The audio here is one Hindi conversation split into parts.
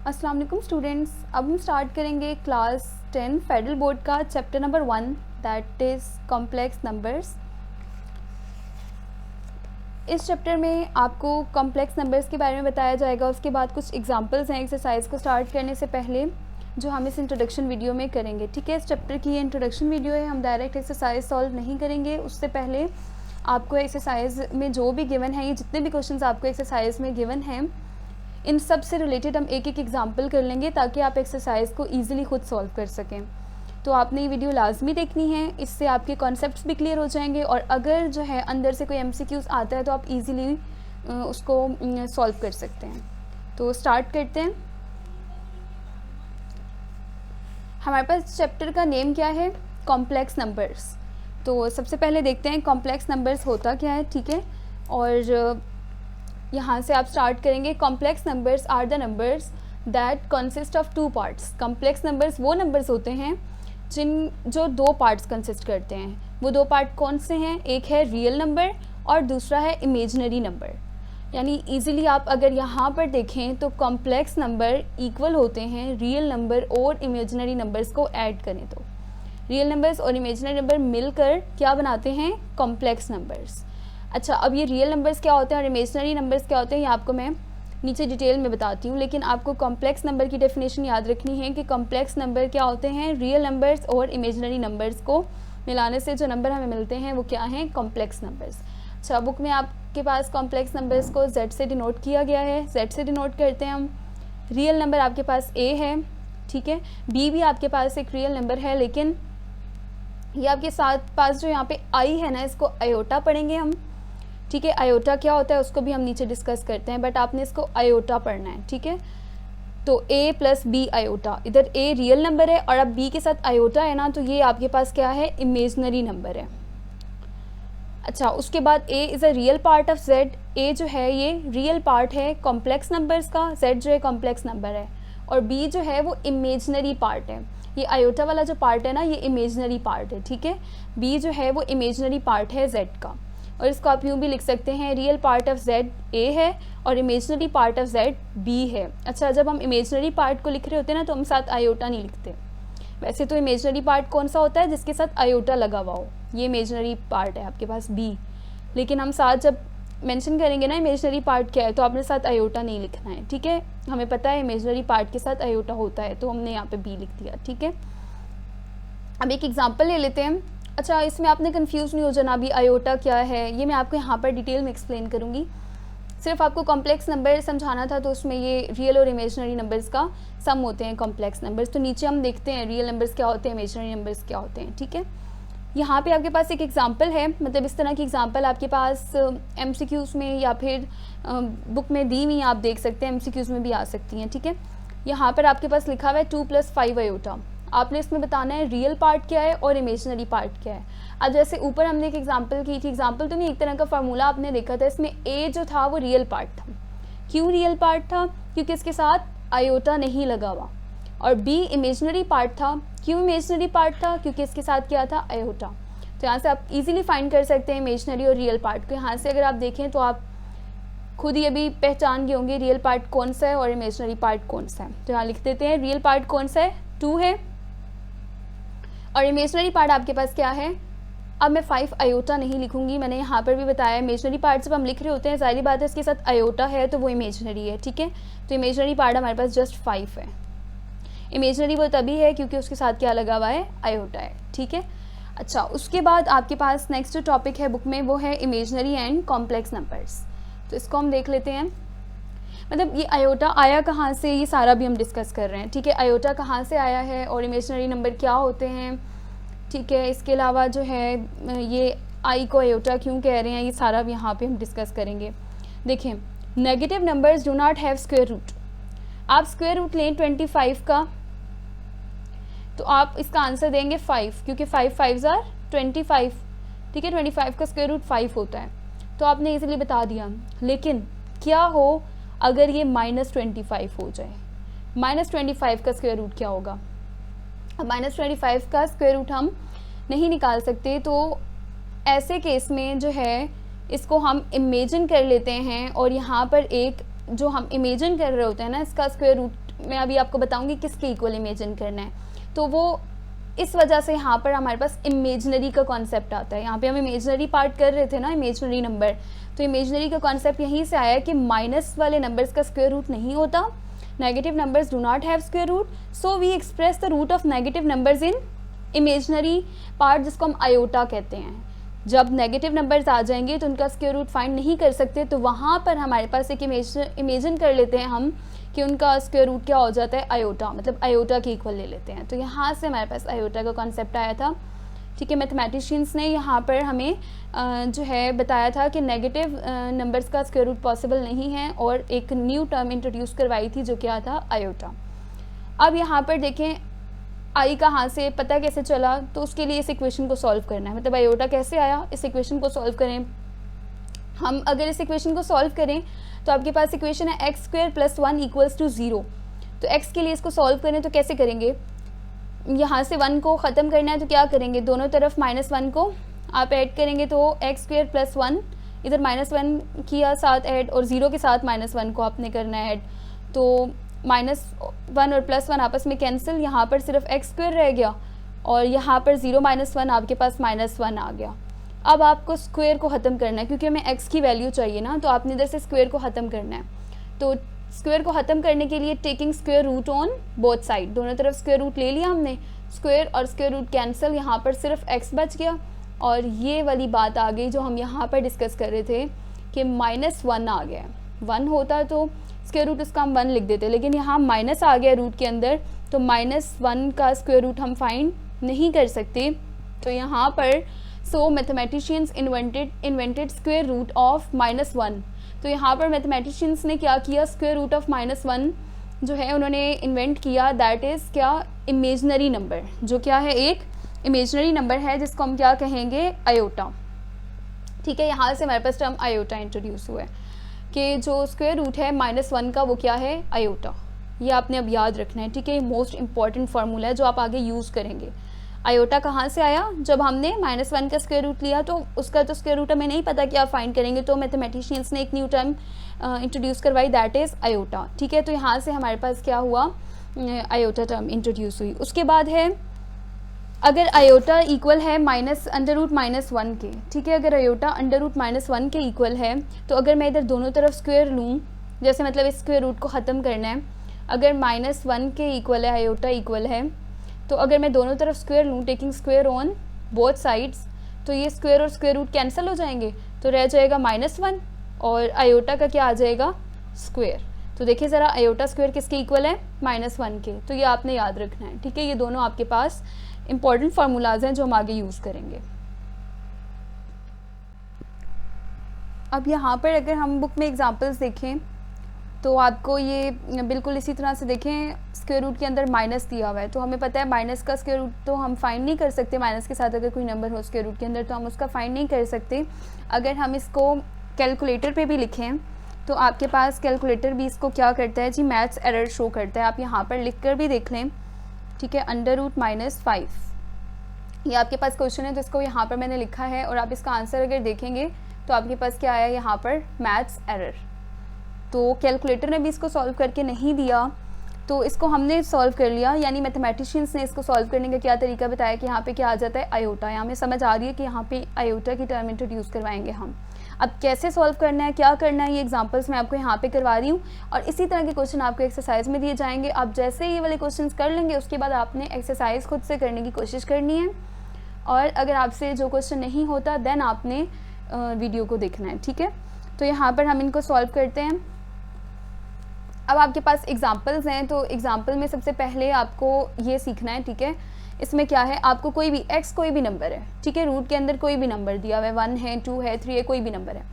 अस्सलाम वालेकुम स्टूडेंट्स। अब हम स्टार्ट करेंगे क्लास 10 फेडरल बोर्ड का chapter number 1 that is complex numbers. इस चैप्टर में आपको कॉम्प्लेक्स नंबर्स के बारे में बताया जाएगा। उसके बाद कुछ एग्जांपल्स हैं एक्सरसाइज को स्टार्ट करने से पहले जो हम इस इंट्रोडक्शन वीडियो में करेंगे। ठीक है, इस चैप्टर की ये इंट्रोडक्शन वीडियो है, हम डायरेक्ट एक्सरसाइज सॉल्व नहीं करेंगे। उससे पहले आपको एक्सरसाइज में जो भी गिवन है, ये जितने भी क्वेश्चन आपको एक्सरसाइज में गिवन हैं, इन सब से रिलेटेड हम एक एक एग्जाम्पल कर लेंगे ताकि आप एक्सरसाइज को ईजिली खुद सॉल्व कर सकें। तो आपने ये वीडियो लाजमी देखनी है, इससे आपके कॉन्सेप्ट्स भी क्लियर हो जाएंगे और अगर जो है अंदर से कोई एमसीक्यूज आता है तो आप इजीली उसको सॉल्व कर सकते हैं। तो स्टार्ट करते हैं। हमारे पास चैप्टर का नेम क्या है? Complex numbers. तो सबसे पहले देखते हैं कॉम्प्लेक्स नंबर्स होता क्या है। ठीक है, और यहाँ से आप स्टार्ट करेंगे। Complex numbers are the numbers that consist of two parts. Complex numbers वो नंबर्स होते हैं जो दो पार्ट्स कंसिस्ट करते हैं। वो दो पार्ट कौन से हैं? एक है रियल नंबर और दूसरा है इमेजिनरी नंबर। यानी इजीली आप अगर यहाँ पर देखें तो कॉम्प्लेक्स नंबर इक्वल होते हैं रियल नंबर और इमेजिनरी नंबर्स को ऐड करें तो रियल नंबर्स और इमेजिनरी नंबर मिलकर क्या बनाते हैं? Complex numbers. अच्छा, अब ये रियल नंबर्स क्या होते हैं और इमेजिनरी नंबर्स क्या होते हैं, ये आपको मैं नीचे डिटेल में बताती हूँ। लेकिन आपको कॉम्प्लेक्स नंबर की डेफिनेशन याद रखनी है कि कॉम्प्लेक्स नंबर क्या होते हैं? रियल नंबर्स और इमेजिनरी नंबर्स को मिलाने से जो नंबर हमें मिलते हैं वो क्या हैं? Complex numbers. अच्छा, बुक में आपके पास कॉम्प्लेक्स नंबर्स को Z से डिनोट किया गया है। Z से डिनोट करते हैं हम। रियल नंबर आपके पास A है, ठीक है। B भी आपके पास एक रियल नंबर है, लेकिन ये आपके साथ पास जो यहाँ पे I है ना, इसको आयोटा पढ़ेंगे हम। ठीक है, आयोटा क्या होता है उसको भी हम नीचे डिस्कस करते हैं, बट आपने इसको आयोटा पढ़ना है। ठीक है, तो A प्लस B आयोटा, इधर A रियल नंबर है और अब B के साथ आयोटा है ना, तो ये आपके पास क्या है? इमेजिनरी नंबर है। अच्छा, उसके बाद A is a real part of Z। A जो है ये रियल पार्ट है कॉम्प्लेक्स नंबर्स का, Z जो है कॉम्प्लेक्स नंबर है, और B जो है वो इमेजिनरी पार्ट है। ये आयोटा वाला जो पार्ट है ना, ये इमेजिनरी पार्ट है। ठीक है, B जो है वो इमेजिनरी पार्ट है Z का, और इसको आप यूँ भी लिख सकते हैं, real part of Z A है और imaginary part of Z B है। अच्छा, जब हम इमेजिनरी पार्ट को लिख रहे होते हैं ना, तो हम साथ आयोटा नहीं लिखते। वैसे तो इमेजिनरी पार्ट कौन सा होता है? जिसके साथ आयोटा लगा हुआ हो, ये इमेजिनरी पार्ट है आपके पास B। लेकिन हम साथ जब मेंशन करेंगे ना इमेजिनरी पार्ट क्या है, तो आपने साथ आयोटा नहीं लिखना है। ठीक है, हमें पता है इमेजिनरी पार्ट के साथ आयोटा होता है, तो हमने यहाँ पे B लिख दिया। ठीक है, अब एक एग्जाम्पल ले लेते हैं। अच्छा, इसमें आपने कंफ्यूज नहीं हो जाना अभी आयोटा क्या है, ये मैं आपको यहाँ पर डिटेल में एक्सप्लेन करूँगी। सिर्फ आपको कॉम्प्लेक्स नंबर समझाना था, तो उसमें ये रियल और इमेजिनरी नंबर्स का सम होते हैं कॉम्प्लेक्स नंबर्स। तो नीचे हम देखते हैं रियल नंबर्स क्या होते हैं, इमेजिनरी नंबर्स क्या होते हैं। ठीक है, यहाँ पे आपके पास एक एग्जांपल है, मतलब इस तरह की एग्जांपल आपके पास MCQs में या फिर बुक में दी हुई आप देख सकते हैं, MCQs में भी आ सकती हैं। ठीक है, यहाँ पर आपके पास लिखा हुआ है 2 + 5 आयोटा। आपने इसमें बताना है रियल पार्ट क्या है और इमेजिनरी पार्ट क्या है। अब जैसे ऊपर हमने एक एग्जांपल की थी, एग्जांपल तो नहीं, एक तरह का फार्मूला आपने देखा था, इसमें A जो था वो रियल पार्ट था। क्यों रियल पार्ट था? क्योंकि इसके साथ आयोटा नहीं लगा हुआ। और B इमेजिनरी पार्ट था। क्यों इमेजिनरी पार्ट था? क्योंकि इसके साथ क्या था? आयोटा। तो यहाँ से आप इजीली फाइंड कर सकते हैं इमेजिनरी और रियल पार्ट को। यहाँ से अगर आप देखें तो आप खुद ही अभी पहचान गए होंगे रियल पार्ट कौन सा है और इमेजिनरी पार्ट कौन सा है। तो यहाँ लिख देते हैं रियल पार्ट कौन सा है? 2 है, और इमेजिनरी पार्ट आपके पास क्या है? अब मैं 5 आयोटा नहीं लिखूंगी, मैंने यहाँ पर भी बताया इमेजिनरी पार्ट जब हम लिख रहे होते हैं, जाहिर बात है इसके साथ आयोटा है तो वो इमेजिनरी है। ठीक है, तो इमेजिनरी पार्ट हमारे पास जस्ट 5 है। इमेजिनरी वो तभी है क्योंकि उसके साथ क्या लगा हुआ है? आयोटा है। ठीक है, अच्छा, उसके बाद आपके पास नेक्स्ट जो टॉपिक है बुक में वो है इमेजिनरी एंड कॉम्प्लेक्स नंबर्स। तो इसको हम देख लेते हैं। मतलब ये आयोटा आया कहाँ से, ये सारा भी हम डिस्कस कर रहे हैं। ठीक है, आयोटा कहाँ से आया है और इमेजिनरी नंबर क्या होते हैं। ठीक है, इसके अलावा जो है ये आई को आयोटा क्यों कह रहे हैं, ये सारा भी यहाँ पे हम डिस्कस करेंगे। देखें, negative numbers do not have square root. आप स्क्वायर रूट लें 25 का, तो आप इसका आंसर देंगे 5, क्योंकि 5 5s are 25। ठीक है, 25 का स्क्वायर रूट 5 होता है, तो आपने इजीली बता दिया। लेकिन क्या हो अगर ये -25 हो जाए? -25 का स्क्वायर रूट क्या होगा? अब -25 का स्क्वायर रूट हम नहीं निकाल सकते, तो ऐसे केस में जो है इसको हम इमेजिन कर लेते हैं, और यहाँ पर एक जो हम इमेजिन कर रहे होते हैं ना, इसका स्क्वायर रूट मैं अभी आपको बताऊंगी किसके इक्वल इमेजिन करना है। तो वो इस वजह से यहाँ पर हमारे पास इमेजनरी का कॉन्सेप्ट आता है। यहाँ पे हम इमेजनरी पार्ट कर रहे थे ना, इमेजनरी नंबर, तो इमेजनरी का कॉन्सेप्ट यहीं से आया कि माइनस वाले नंबर्स का स्क्वायर रूट नहीं होता, negative numbers do not have square root, so we express the root of negative numbers in imaginary part, जिसको हम आयोटा कहते हैं। जब नेगेटिव नंबर्स आ जाएंगे तो उनका स्क्वायर रूट फाइंड नहीं कर सकते, तो वहाँ पर हमारे पास एक इमेजिन कर लेते हैं हम कि उनका स्क्वायर रूट क्या हो जाता है, आयोटा, मतलब आयोटा के इक्वल ले लेते हैं। तो यहाँ से हमारे पास आयोटा का कॉन्सेप्ट आया था। ठीक है, मैथमेटिशियंस ने यहाँ पर हमें जो है बताया था कि नेगेटिव नंबर्स का स्क्वायर रूट पॉसिबल नहीं है, और एक न्यू टर्म इंट्रोड्यूस करवाई थी जो क्या था, आयोटा। अब यहाँ पर देखें आई कहाँ से पता कैसे चला, तो उसके लिए इस इक्वेशन को सॉल्व करना है, मतलब आयोटा कैसे आया, इस इक्वेशन को सॉल्व करें हम। अगर इस इक्वेशन को सॉल्व करें तो आपके पास इक्वेशन है x square plus 1 equals to 0। तो एक्स के लिए इसको सॉल्व करें तो कैसे करेंगे, यहाँ से 1 को ख़त्म करना है तो क्या करेंगे, दोनों तरफ -1 को आप ऐड करेंगे तो एक्स स्क्वायर प्लस 1, इधर -1 किया साथ ऐड, और 0 के साथ -1 को आपने करना है ऐड, तो -1 और +1 आपस में कैंसिल, यहाँ पर सिर्फ एक्स स्क्वायर रह गया, और यहाँ पर 0 - 1 आपके पास -1 आ गया। अब आपको स्क्वायर को ख़त्म करना है, क्योंकि हमें x की वैल्यू चाहिए ना, तो आपने इधर से स्क्वायर को ख़त्म करना है। तो स्क्वायर को ख़त्म करने के लिए taking square root on both side, दोनों तरफ स्क्वायर रूट ले लिया हमने, स्क्वायर और स्क्वायर रूट कैंसिल, यहाँ पर सिर्फ x बच गया। और ये वाली बात आ गई जो हम यहाँ पर डिस्कस कर रहे थे कि -1 आ गया, 1 होता तो स्क्वायर रूट उसका हम 1 लिख देते, लेकिन यहाँ माइनस आ गया रूट के अंदर, तो -1 का स्क्वायर रूट हम फाइंड नहीं कर सकते। तो यहाँ पर so mathematicians invented square root of -1। तो यहाँ पर मैथमेटिशियंस ने क्या किया, स्क्वायर रूट ऑफ -1 जो है उन्होंने इन्वेंट किया, दैट इज़ क्या, इमेजनरी नंबर, जो क्या है एक इमेजनरी नंबर है जिसको हम क्या कहेंगे, आयोटा। ठीक है, यहाँ से हमारे पास टर्म आयोटा इंट्रोड्यूस हुआ है कि जो स्क्वायर रूट है -1 का वो क्या है, आयोटा। ये आपने अब याद रखना है। ठीक है, ये मोस्ट इंपॉर्टेंट फार्मूला है जो आप आगे यूज़ करेंगे। आयोटा कहाँ से आया, जब हमने -1 का स्क्वायर रूट लिया तो उसका तो स्क्वायर रूट हमें नहीं पता कि आप फाइंड करेंगे, तो मैथमेटिशियंस ने एक न्यू टर्म इंट्रोड्यूस करवाई, दैट इज़ आयोटा। ठीक है, तो यहाँ से हमारे पास क्या हुआ, आयोटा टर्म इंट्रोड्यूस हुई। उसके बाद है अगर आयोटा इक्वल है √-1 के, ठीक है, अगर आयोटा √-1 के इक्वल है, तो अगर मैं इधर दोनों तरफ स्क्वायर लूँ, जैसे मतलब इस स्क्वायर रूट को ख़त्म करना है, अगर -1 के इक्वल है, आयोटा इक्वल है, तो अगर मैं दोनों तरफ स्क्वायर लूँ, taking square on both sides, तो ये स्क्वायर और स्क्वायर रूट कैंसिल हो जाएंगे, तो रह जाएगा -1 और आयोटा का क्या आ जाएगा, स्क्वायर। तो देखिए ज़रा, आयोटा स्क्वायर किसके इक्वल है, -1 के, तो ये आपने याद रखना है। ठीक है, ये दोनों आपके पास इंपॉर्टेंट फार्मूलाज हैं जो हम आगे यूज़ करेंगे। अब यहाँ पर अगर हम बुक में एग्जांपल्स देखें तो आपको ये बिल्कुल इसी तरह से देखें, स्क्वायर रूट के अंदर माइनस दिया हुआ है, तो हमें पता है माइनस का स्क्वायर रूट तो हम फाइंड नहीं कर सकते, माइनस के साथ अगर कोई नंबर हो स्क्वायर रूट के अंदर तो हम उसका फाइंड नहीं कर सकते। अगर हम इसको कैलकुलेटर पे भी लिखें तो आपके पास कैलकुलेटर भी इसको क्या करता है जी, मैथ्स एरर शो करता है। आप यहाँ पर लिख कर भी देख लें। ठीक है, √-5 ये आपके पास क्वेश्चन है, तो इसको यहाँ पर मैंने लिखा है, और आप इसका आंसर अगर देखेंगे तो आपके पास क्या आया यहाँ पर, मैथ्स एरर। तो कैलकुलेटर ने भी इसको सॉल्व करके नहीं दिया, तो इसको हमने सॉल्व कर लिया, यानी मैथमेटिशियंस ने इसको सॉल्व करने का क्या तरीका बताया कि यहाँ पे क्या आ जाता है, आयोटा। यहाँ हमें समझ आ रही है कि यहाँ पे आयोटा की टर्म इंट्रोड्यूस करवाएंगे हम। अब कैसे सॉल्व करना है, क्या करना है, ये एग्जांपल्स मैं आपको यहाँ पे करवा रही हूँ, और इसी तरह के क्वेश्चन आपको एक्सरसाइज में दिए जाएंगे। आप जैसे ये वाले क्वेश्चन कर लेंगे उसके बाद आपने एक्सरसाइज खुद से करने की कोशिश करनी है, और अगर आपसे जो क्वेश्चन नहीं होता देन आपने वीडियो को देखना है। ठीक है, तो यहाँ पर हम इनको सॉल्व करते हैं। अब आपके पास एग्जाम्पल्स हैं, तो एग्जाम्पल में सबसे पहले आपको ये सीखना है। ठीक है, इसमें क्या है, आपको कोई भी x कोई भी नंबर है, ठीक है, रूट के अंदर कोई भी नंबर दिया हुआ है, 1 है, 2 है, 3 है, कोई भी नंबर है,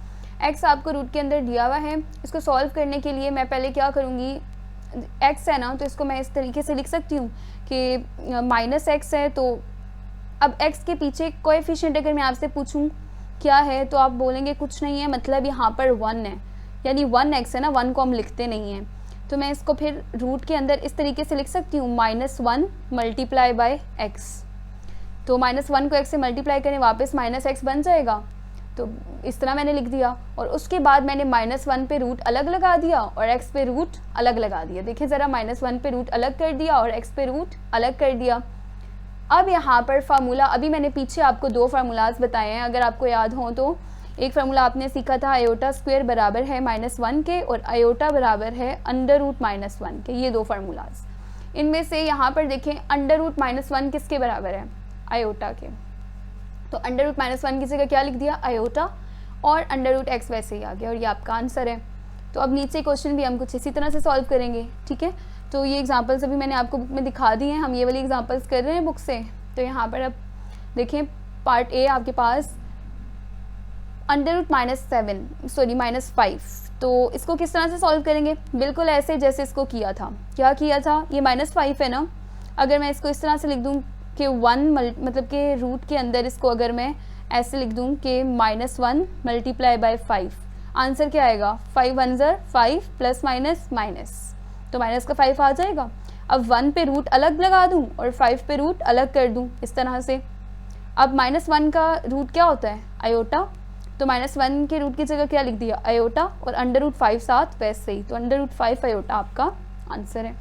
x आपको रूट के अंदर दिया हुआ है। इसको सॉल्व करने के लिए मैं पहले क्या करूँगी, x है ना, तो इसको मैं इस तरीके से लिख सकती हूँ कि -x है, तो अब x के पीछे कोएफिशिएंट अगर मैं आपसे पूछूँ क्या है, तो आप बोलेंगे कुछ नहीं है, मतलब यहाँ पर 1 है, यानी 1x है ना, 1 को हम लिखते नहीं हैं, तो मैं इसको फिर रूट के अंदर इस तरीके से लिख सकती हूँ, -1 मल्टीप्लाई बाय x। तो -1 को x से मल्टीप्लाई करें, वापस -x बन जाएगा, तो इस तरह मैंने लिख दिया, और उसके बाद मैंने -1 पे रूट अलग लगा दिया और x पे रूट अलग लगा दिया। देखिए ज़रा, -1 पे रूट अलग कर दिया और x पे रूट अलग कर दिया। अब यहाँ पर फार्मूला, अभी मैंने पीछे आपको 2 फार्मूलाज बताए हैं, अगर आपको याद हो तो एक फार्मूला आपने सीखा था आयोटा स्क्वायर बराबर है -1 के और आयोटा बराबर है √-1 के, ये 2 फार्मूलाज। इनमें से यहाँ पर देखें √-1 किसके बराबर है? आयोटा के। तो √-1 की जगह क्या लिख दिया? आयोटा, और √x वैसे ही आ गया और ये आपका आंसर है। तो अब नीचे क्वेश्चन भी हम कुछ इसी तरह से सॉल्व करेंगे, ठीक है। तो ये एग्जांपल्स अभी मैंने आपको बुक में दिखा दिए हैं, हम ये वाली एग्जांपल्स कर रहे हैं बुक से। तो यहाँ पर अब देखें पार्ट ए आपके पास -5, तो इसको किस तरह से सॉल्व करेंगे? बिल्कुल ऐसे जैसे इसको किया था। क्या किया था? ये -5 है ना, अगर मैं इसको इस तरह से लिख दूँ कि 1 मतलब कि रूट के अंदर इसको अगर मैं ऐसे लिख दूँ कि -1 × 5, आंसर क्या आएगा? 5 1 ज़र 5 प्लस माइनस माइनस, तो माइनस का 5 आ जाएगा। अब 1 पे रूट अलग लगा दूँ और 5 पे रूट अलग कर दूँ इस तरह से। अब -1 का रूट क्या होता है? आयोटा, तो -1 के रूट की जगह क्या लिख दिया? आयोटा, और √5 साथ वैसे ही, तो √5 आयोटा आपका आंसर है।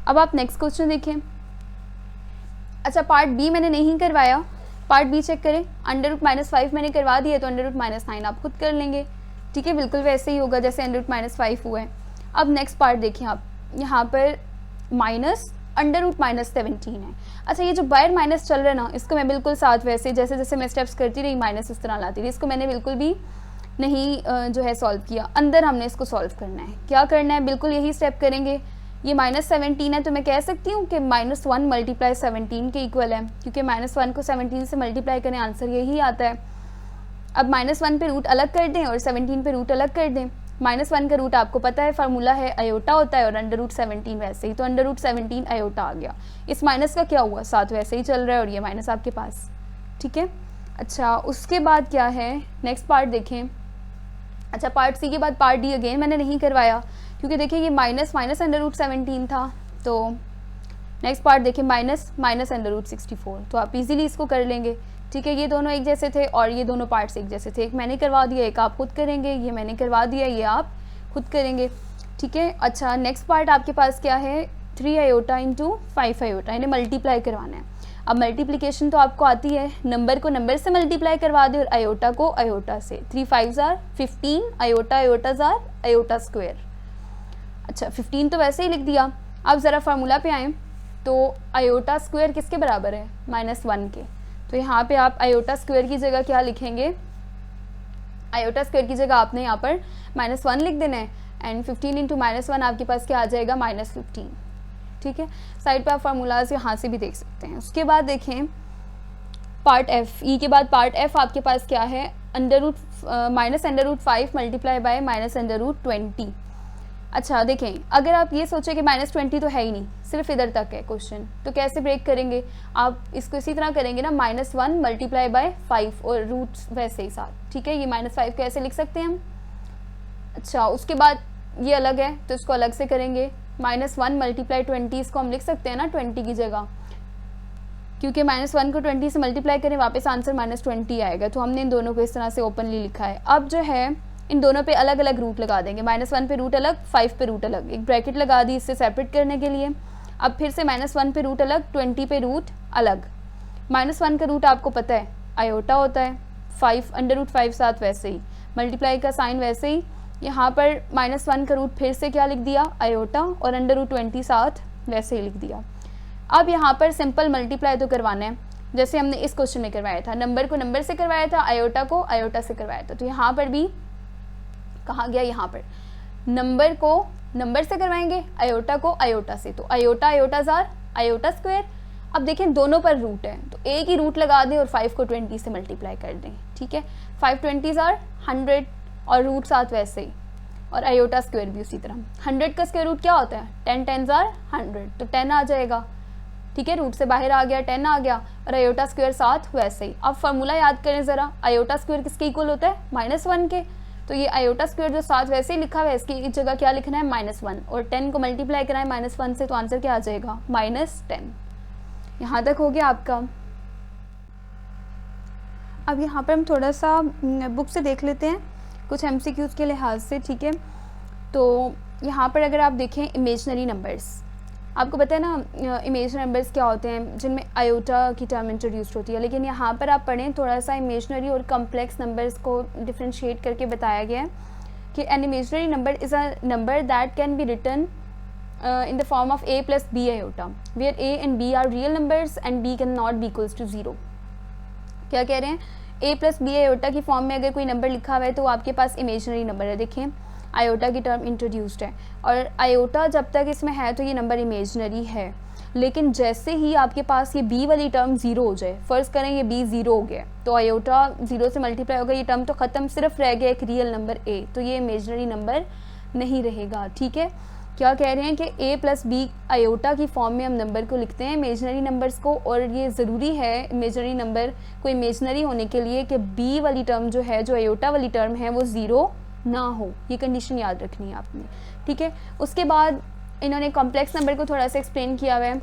अब आप नेक्स्ट क्वेश्चन देखें। अच्छा, पार्ट बी मैंने नहीं करवाया, पार्ट बी चेक करें। √-5 मैंने करवा दिया, तो √-9 आप खुद कर लेंगे, ठीक है। बिल्कुल वैसे ही होगा जैसे √-5 हुआ है। अब नेक्स्ट पार्ट देखिए आप, यहाँ पर -√-17 है। अच्छा, ये जो बाहर माइनस चल रहा है ना, इसको मैं बिल्कुल साथ वैसे जैसे जैसे मैं स्टेप्स करती रही माइनस इस तरह लाती रही, इसको मैंने बिल्कुल भी नहीं जो है सॉल्व किया। अंदर हमने इसको सॉल्व करना है। क्या करना है? बिल्कुल यही स्टेप करेंगे। ये -17 है, तो मैं कह सकती हूँ कि -1 × 17 के इक्वल है, क्योंकि -1 को 17 से मल्टीप्लाई करें, आंसर यही आता है। अब -1 पे रूट अलग कर दें और 17 पे रूट अलग कर दें। -1 का रूट आपको पता है फार्मूला है आयोटा होता है, और √17 वैसे ही, तो √17 आयोटा आ गया। इस माइनस का क्या हुआ? साथ वैसे ही चल रहा है और ये माइनस आपके पास, ठीक है। अच्छा, उसके बाद क्या है? नेक्स्ट पार्ट देखें। अच्छा, पार्ट सी के बाद पार्ट डी अगेन मैंने नहीं करवाया, क्योंकि देखिए ये माइनस √17 था। तो नेक्स्ट पार्ट देखिए, -√64, तो आप इजीली इसको कर लेंगे, ठीक है। ये दोनों एक जैसे थे और ये दोनों पार्ट्स एक जैसे थे। एक मैंने करवा दिया, एक आप खुद करेंगे। ये मैंने करवा दिया, ये आप खुद करेंगे, ठीक है। अच्छा, नेक्स्ट पार्ट आपके पास क्या है? 3 आयोटा × 5 आयोटा, इन्हें मल्टीप्लाई करवाना है। अब मल्टीप्लिकेशन तो आपको आती है, नंबर को नंबर से मल्टीप्लाई करवा दे और आयोटा को आयोटा से। 3 5 ज़ार 15, आयोटा आयोटा ज़ार आयोटा स्क्वायर। अच्छा, 15 तो वैसे ही लिख दिया। अब ज़रा फार्मूला पे आएँ, तो आयोटा स्क्वायर किसके बराबर है? -1 के। तो यहाँ पे आप आयोटा स्क्वायर की जगह क्या लिखेंगे? आयोटा स्क्वायर की जगह आपने यहाँ पर -1 लिख देना है, एंड 15 × -1 आपके पास क्या आ जाएगा? -15, ठीक है। साइड पे आप फार्मूलाज यहाँ से भी देख सकते हैं। उसके बाद देखें पार्ट एफ, ई के बाद पार्ट एफ आपके पास क्या है? -√5 × -√20। अच्छा देखें, अगर आप ये सोचें कि -20 तो है ही नहीं, सिर्फ इधर तक है क्वेश्चन, तो कैसे ब्रेक करेंगे? आप इसको इसी तरह करेंगे ना, -1 × 5 और रूट्स वैसे ही साथ, ठीक है। ये -5 कैसे लिख सकते हैं हम? अच्छा, उसके बाद ये अलग है तो इसको अलग से करेंगे। -1 × 20, इसको हम लिख सकते हैं ना 20 की जगह, क्योंकि -1 को 20 से मल्टीप्लाई करें वापस आंसर -20 आएगा। तो हमने इन दोनों को इस तरह से ओपनली लिखा है। अब जो है इन दोनों पे अलग अलग रूट लगा देंगे। -1 पे रूट अलग, 5 पे रूट अलग, एक ब्रैकेट लगा दी इससे सेपरेट करने के लिए। अब फिर से -1 पे रूट अलग, 20 पे रूट अलग। -1 का रूट आपको पता है आयोटा होता है, 5 √5 साथ वैसे ही, मल्टीप्लाई का साइन वैसे ही। यहाँ पर -1 का रूट फिर से क्या लिख दिया? आयोटा, और √20 साथ वैसे ही लिख दिया। अब यहाँ पर सिंपल मल्टीप्लाई तो करवाना है, जैसे हमने इस क्वेश्चन में करवाया था। नंबर को नंबर से करवाया था, आयोटा को आयोटा से करवाया था। तो यहाँ पर भी कहाँ गया? यहाँ पर नंबर को नंबर से करवाएंगे, आयोटा को आयोटा से, तो आयोटा आयोटा ज़ार आयोटा स्क्वायर। अब देखें दोनों पर रूट है, तो एक ही रूट लगा दें और 5 को 20 से मल्टीप्लाई कर दें, ठीक है। 5 20 ज़ार 100 और रूट साथ वैसे ही, और आयोटा स्क्वायर भी उसी तरह। 100 का स्क्वायर रूट क्या होता है? 10 10 ज़ार 100, तो 10 आ जाएगा, ठीक है। रूट से बाहर आ गया, 10 आ गया, और आयोटा स्क्वायर साथ वैसे ही। अब फार्मूला याद करें ज़रा, आयोटा स्क्वायर किसके इक्वल होता है? -1 के। तो ये आयोटा स्क्वायर जो साथ वैसे ही लिखा हुआ है, इसकी जगह क्या लिखना है? -1, और 10 को मल्टीप्लाई कराएं -1 से, तो आंसर क्या आ जाएगा? -10। यहाँ तक हो गया आपका। अब यहाँ पर हम थोड़ा सा बुक से देख लेते हैं कुछ MCQs के लिहाज से, ठीक है। तो यहाँ पर अगर आप देखें इमेजनरी नंबर्स, आपको पता है ना इमेजनरी नंबर्स क्या होते हैं, जिनमें आयोटा की टर्म इंट्रोड्यूस होती है, लेकिन यहाँ पर आप पढ़ें थोड़ा सा इमेजनरी और कम्प्लेक्स नंबर्स को डिफ्रेंशिएट करके बताया गया है कि an imaginary number is a number that can be written in the form of a plus b iota where a and b are real numbers and b can not be equals to 0। क्या कह रहे हैं, a plus b iota की फॉर्म में अगर कोई नंबर लिखा हुआ है तो आपके पास इमेजनरी नंबर है। देखें आयोटा की टर्म इंट्रोड्यूस्ड है और आयोटा जब तक इसमें है तो ये नंबर इमेजनरी है, लेकिन जैसे ही आपके पास ये b वाली टर्म 0 हो जाए, फ़र्ज़ करें ये b 0 हो गया तो आयोटा 0 से मल्टीप्लाई होगा, ये टर्म तो ख़त्म, सिर्फ रह गया एक रियल नंबर a, तो ये इमेजनरी नंबर नहीं रहेगा, ठीक है। क्या कह रहे हैं कि a प्लस बी आयोटा की फॉर्म में हम नंबर को लिखते हैं इमेजनरी नंबर्स को, और ये ज़रूरी है इमेजनरी नंबर को इमेजनरी होने के लिए कि b वाली टर्म जो है, जो आयोटा वाली टर्म है, वो 0 ना हो। ये कंडीशन याद रखनी है आपने, ठीक है। उसके बाद इन्होंने कॉम्प्लेक्स नंबर को थोड़ा सा एक्सप्लेन किया हुआ है।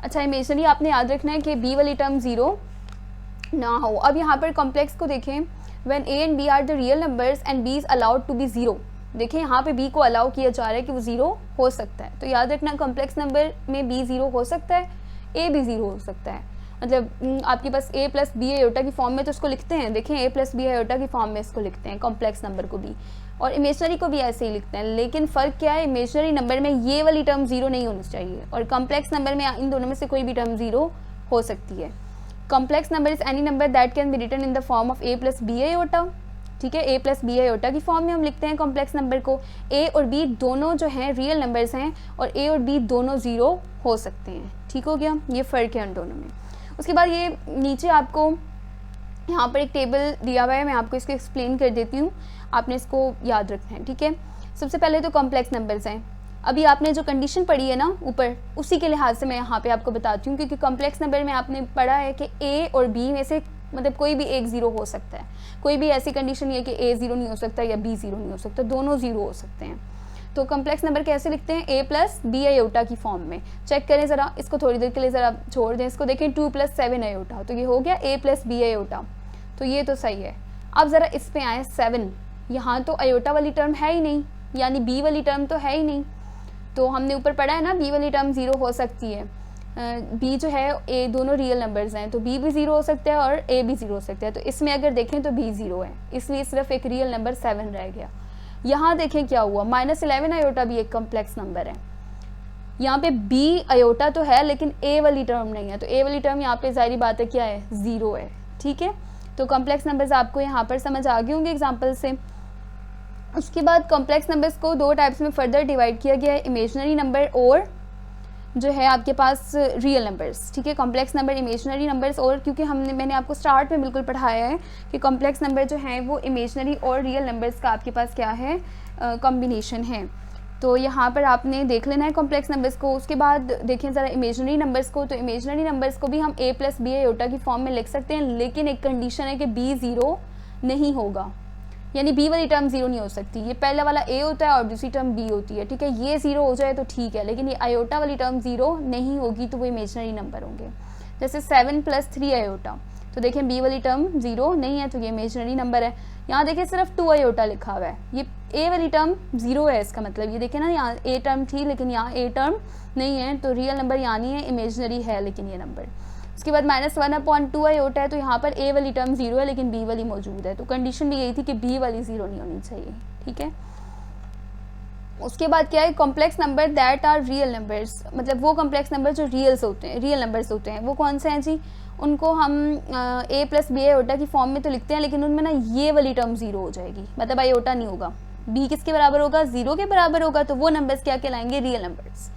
अच्छा, इमेजनरी आपने याद रखना है कि b वाली टर्म 0 ना हो। अब यहाँ पर कॉम्प्लेक्स को देखें, when a and b are the real numbers and b is allowed to be 0। देखिए यहाँ पे b को अलाउ किया जा रहा है कि वो 0 हो सकता है, तो याद रखना कॉम्प्लेक्स नंबर में b 0 हो सकता है, a भी 0 हो सकता है। मतलब आपके पास a प्लस बी आयोटा की फॉर्म में तो इसको लिखते हैं, देखें a प्लस बी आयोटा की फॉर्म में इसको लिखते हैं कॉम्प्लेक्स नंबर को भी, और इमेजनरी को भी ऐसे ही लिखते हैं। लेकिन फ़र्क क्या है, इमेजनरी नंबर में ये वाली टर्म 0 नहीं होनी चाहिए, और कॉम्प्लेक्स नंबर में इन दोनों में से कोई भी टर्म 0 हो सकती है। Complex number is any number that can be written in the form of a plus b iota, ठीक है। a प्लस बी आयोटा की फॉर्म में हम लिखते हैं कॉम्प्लेक्स नंबर को। a और b दोनों जो हैं रियल नंबर्स हैं, और a और b दोनों 0 हो सकते हैं, ठीक हो गया, ये फ़र्क है उन दोनों में। उसके बाद ये नीचे आपको यहाँ पर एक टेबल दिया हुआ है, मैं आपको इसको एक्सप्लेन कर देती हूँ, आपने इसको याद रखना है, ठीक है। सबसे पहले तो कॉम्प्लेक्स नंबर्स हैं। अभी आपने जो कंडीशन पढ़ी है ना ऊपर, उसी के लिहाज से मैं यहाँ पे आपको बताती हूँ, क्योंकि कॉम्प्लेक्स नंबर में आपने पढ़ा है कि a और b में से मतलब कोई भी एक 0 हो सकता है, कोई भी ऐसी कंडीशन नहीं है कि a 0 नहीं हो सकता या b 0 नहीं हो सकता, दोनों 0 हो सकते हैं। तो कॉम्प्लेक्स नंबर कैसे लिखते हैं, a प्लस बी आयोटा की फॉर्म में। चेक करें ज़रा, इसको थोड़ी देर के लिए ज़रा छोड़ दें, इसको देखें 2 + 7 आयोटा, तो ये हो गया a प्लस बी आयोटा, तो ये तो सही है। अब ज़रा इस पे आए 7, यहाँ तो आयोटा वाली टर्म है ही नहीं, यानी b वाली टर्म तो है ही नहीं, तो हमने ऊपर पढ़ा है ना b वाली टर्म 0 हो सकती है। b जो है a दोनों रियल नंबर्स हैं, तो b भी 0 हो सकता है और a भी 0 हो सकता है, तो इसमें अगर देखें तो b 0 है, इसलिए सिर्फ एक रियल नंबर 7 रह गया। यहाँ देखें क्या हुआ, -11 आयोटा भी एक कॉम्प्लेक्स नंबर है। यहाँ पे b आयोटा तो है लेकिन a वाली टर्म नहीं है, तो a वाली टर्म यहाँ पे ज़ाहिर बात है क्या है, 0 है, ठीक है। तो कॉम्प्लेक्स नंबर्स आपको यहाँ पर समझ आ गए होंगे एग्जाम्पल से। उसके बाद कॉम्प्लेक्स नंबर्स को 2 टाइप्स में फर्दर डिवाइड किया गया है, इमेजनरी नंबर और जो है आपके पास रियल नंबर्स, ठीक है। कॉम्प्लेक्स नंबर, इमेजनरी नंबर्स, और क्योंकि मैंने आपको स्टार्ट में बिल्कुल पढ़ाया है कि कॉम्प्लेक्स नंबर जो हैं वो इमेजनरी और रियल नंबर्स का आपके पास क्या है, कॉम्बिनेशन है। तो यहाँ पर आपने देख लेना है कॉम्प्लेक्स नंबर्स को। उसके बाद देखें ज़रा इमेजनरी नंबर्स को, तो इमेजनरी नंबर्स को भी हम a प्लस बी आयोटा की फॉर्म में लिख सकते हैं, लेकिन एक कंडीशन है कि b 0 नहीं होगा, यानी b वाली टर्म 0 नहीं हो सकती। ये पहला वाला a होता है और दूसरी टर्म b होती है, ठीक है। ये 0 हो जाए तो ठीक है, लेकिन ये आयोटा वाली टर्म 0 नहीं होगी, तो वो इमेजनरी नंबर होंगे। जैसे 7 + 3 आयोटा, तो देखें b वाली टर्म 0 नहीं है, तो ये इमेजनरी नंबर है। यहाँ देखें सिर्फ 2 आयोटा लिखा हुआ है, ये a वाली टर्म 0 है, इसका मतलब ये देखें ना, यहाँ a टर्म थी लेकिन यहाँ a टर्म नहीं है, तो रियल नंबर यहाँ नहीं है, इमेजनरी है लेकिन ये नंबर। उसके बाद -1/2 आयोटा है, तो यहाँ पर a वाली टर्म 0 है लेकिन b वाली मौजूद है, तो कंडीशन भी यही थी कि b वाली 0 नहीं होनी चाहिए, ठीक है। उसके बाद क्या है, complex number that are real numbers, मतलब वो कॉम्प्लेक्स नंबर जो रियल नंबर्स होते हैं, वो कौन से हैं जी, उनको हम a प्लस बी आयोटा की फॉर्म में तो लिखते हैं, लेकिन उनमें ना ये वाली टर्म 0 हो जाएगी, मतलब आयोटा नहीं होगा, b किसके बराबर होगा, 0 के बराबर होगा, तो वो नंबर्स क्या कहलाएंगे, रियल नंबर्स।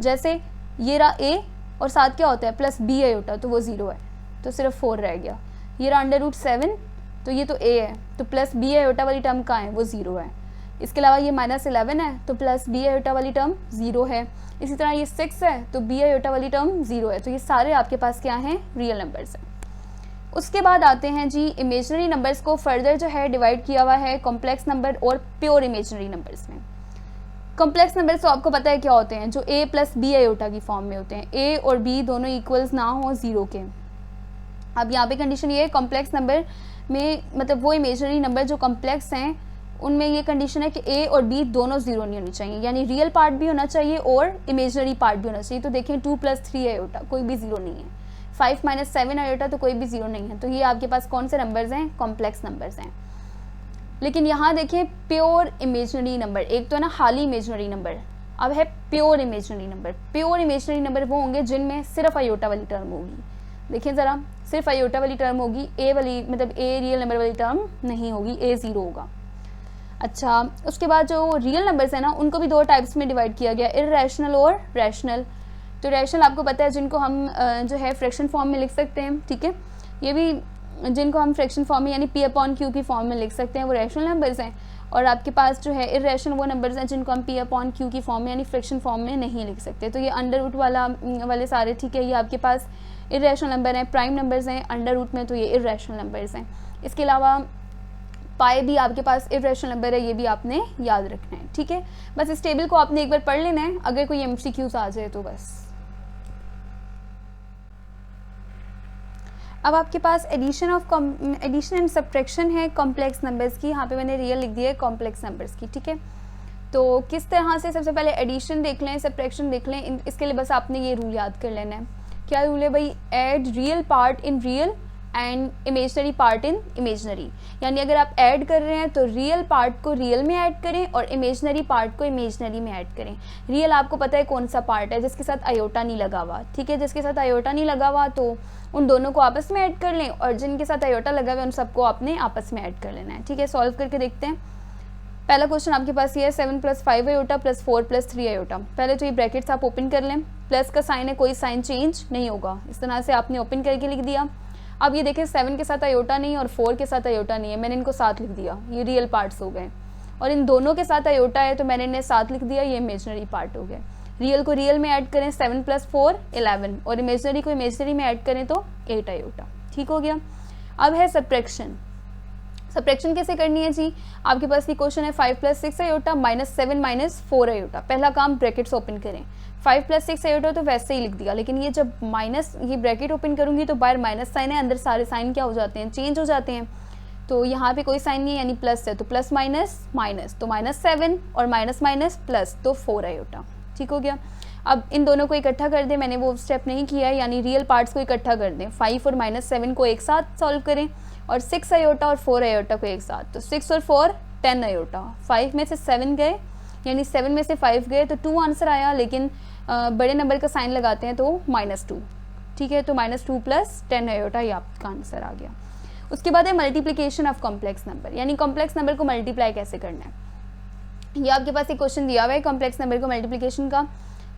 जैसे ये रहा a और साथ क्या होता है प्लस बी आयोटा, तो वो 0 है, तो सिर्फ 4 रह गया। ये रहा √7, तो ये तो a है, तो प्लस बी आयोटा वाली टर्म कहाँ है, वो 0 है। इसके अलावा ये -11 है, तो प्लस बी आयोटा वाली टर्म 0 है। इसी तरह ये 6 है, तो बी आयोटा वाली टर्म 0 है, तो ये सारे आपके पास क्या हैं, रियल नंबर्स हैं। उसके बाद आते हैं जी इमेजनरी नंबर्स को फर्दर जो है डिवाइड किया हुआ है कॉम्प्लेक्स नंबर और प्योर इमेजनरी नंबर्स में। कॉम्प्लेक्स नंबर्स तो आपको पता है क्या होते हैं, जो a प्लस बी आयोटा की फॉर्म में होते हैं, a और b दोनों इक्वल्स ना हो 0 के, अब यहाँ पे कंडीशन ये है कॉम्प्लेक्स नंबर में, मतलब वो इमेजनरी नंबर जो कॉम्प्लेक्स हैं उनमें ये कंडीशन है कि ए और बी दोनों जीरो नहीं होनी चाहिए, यानी रियल पार्ट भी होना चाहिए और इमेजनरी पार्ट भी होना चाहिए। तो देखें 2 + 3 आयोटा कोई भी जीरो नहीं है, 5 - 7 आयोटा तो कोई भी जीरो नहीं है। तो ये आपके पास कौन से नंबर्स हैं, कॉम्प्लेक्स नंबर्स हैं। लेकिन यहाँ देखें प्योर इमेजनरी नंबर, एक तो है ना हाली इमेजनरी नंबर, अब है pure imaginary number. Pure imaginary number वो होंगे जिनमें सिर्फ आयोटा वाली टर्म होगी। देखिए ज़रा, सिर्फ आयोटा वाली टर्म होगी, ए वाली मतलब ए रियल नंबर वाली टर्म नहीं होगी, ए ज़ीरो होगा। अच्छा, उसके बाद जो रियल नंबर्स हैं ना उनको भी दो टाइप्स में डिवाइड किया गया, इर्रेशनल और रैशनल। तो रैशनल आपको पता है जिनको हम जो है फ्रैक्शन फॉर्म में लिख सकते हैं, ठीक है। ये भी जिनको हम फ्रैक्शन फॉर्म में यानी P/Q की फॉर्म में लिख सकते हैं वो रैशनल नंबर्स हैं। और आपके पास जो है इर्रेशनल वो नंबर्स हैं जिनको हम P/Q की फॉर्म में यानी फ्रैक्शन फॉर्म में नहीं लिख सकते। तो ये अंडर रूट वाले सारे, ठीक है, ये आपके पास इर्रेशनल नंबर हैं, प्राइम नंबर्स हैं अंडर रूट में, तो ये इर्रेशनल नंबर्स हैं। इसके अलावा पाई भी आपके पास इर्रेशनल नंबर है, ये भी आपने याद रखना है, ठीक है। बस इस टेबल को आपने एक बार पढ़ लेना है, अगर कोई MCQs आ जाए तो बस। अब आपके पास एडिशन एंड सब्ट्रैक्शन है कॉम्प्लेक्स नंबर्स की। यहाँ पे मैंने रियल लिख दिया है कॉम्प्लेक्स नंबर्स की, ठीक है। तो किस तरह से, सबसे पहले एडिशन देख लें, सब्ट्रैक्शन देख लें। इसके लिए बस आपने ये रूल याद कर लेना है। क्या रूल है भाई, add real part in real and imaginary part in imaginary. यानी अगर आप ऐड कर रहे हैं तो रियल पार्ट को रियल में ऐड करें और इमेजनरी पार्ट को इमेजनरी में ऐड करें। रियल आपको पता है कौन सा पार्ट है, जिसके साथ आयोटा नहीं लगा हुआ, ठीक है। जिसके साथ आयोटा नहीं लगा हुआ तो उन दोनों को आपस में ऐड कर लें, और जिनके साथ आयोटा लगा हुआ है उन सबको आपने आपस में ऐड कर लेना है, ठीक है। सॉल्व करके देखते हैं। पहला क्वेश्चन आपके पास ये है 7 + 5 आयोटा + 4 + 3 आयोटा। पहले तो ये ब्रैकेट्स आप ओपन कर लें, प्लस का साइन है, कोई साइन चेंज नहीं होगा, इस तरह से आपने ओपन करके लिख दिया। अब ये देखें 7 के साथ आयोटा नहीं और 4 के साथ आयोटा नहीं है, मैंने इनको साथ लिख दिया, ये रियल पार्ट्स हो गए। और इन दोनों के साथ आयोटा है तो मैंने इन्हें साथ लिख दिया, ये इमेजनरी पार्ट हो गए। रियल को रियल में ऐड करें 7 + 4 11 और इमेजनरी को इमेजनरी में ऐड करें तो 8 आयोटा, ठीक हो गया। अब है सब्ट्रैक्शन। सब्ट्रैक्शन कैसे करनी है जी, आपके पास ये क्वेश्चन है 5 + 6 आयोटा -7 - 4 आयोटा। पहला काम ब्रैकेट्स ओपन करें, 5 + 6 आयोटा तो वैसे ही लिख दिया, लेकिन ये जब माइनस ये ब्रैकेट ओपन करूंगी तो बाहर माइनस साइन है, अंदर सारे साइन क्या हो जाते हैं, चेंज हो जाते हैं। तो यहाँ पे कोई साइन नहीं है यानी प्लस है, तो प्लस माइनस माइनस, तो -7 और माइनस माइनस प्लस, तो 4 आयोटा, ठीक हो गया। अब इन दोनों को इकट्ठा कर दें, मैंने वो स्टेप नहीं किया है, यानी रियल पार्ट्स को इकट्ठा कर दें। 5 और -7 को एक साथ सॉल्व करें और 6 आयोटा और 4 आयोटा को एक साथ, तो 6 और 4 10 आयोटा। 5 में से 7 गए यानी 7 में से 5 गए तो 2 आंसर आया, लेकिन बड़े नंबर का साइन लगाते हैं तो -2, ठीक है। तो -2 + 10 आयोटा ये आपका आंसर आ गया। उसके बाद है मल्टीप्लिकेशन ऑफ कॉम्प्लेक्स नंबर, यानी कॉम्प्लेक्स नंबर को मल्टीप्लाई कैसे करना है। ये आपके पास एक क्वेश्चन दिया हुआ है कॉम्प्लेक्स नंबर को मल्टीप्लिकेशन का।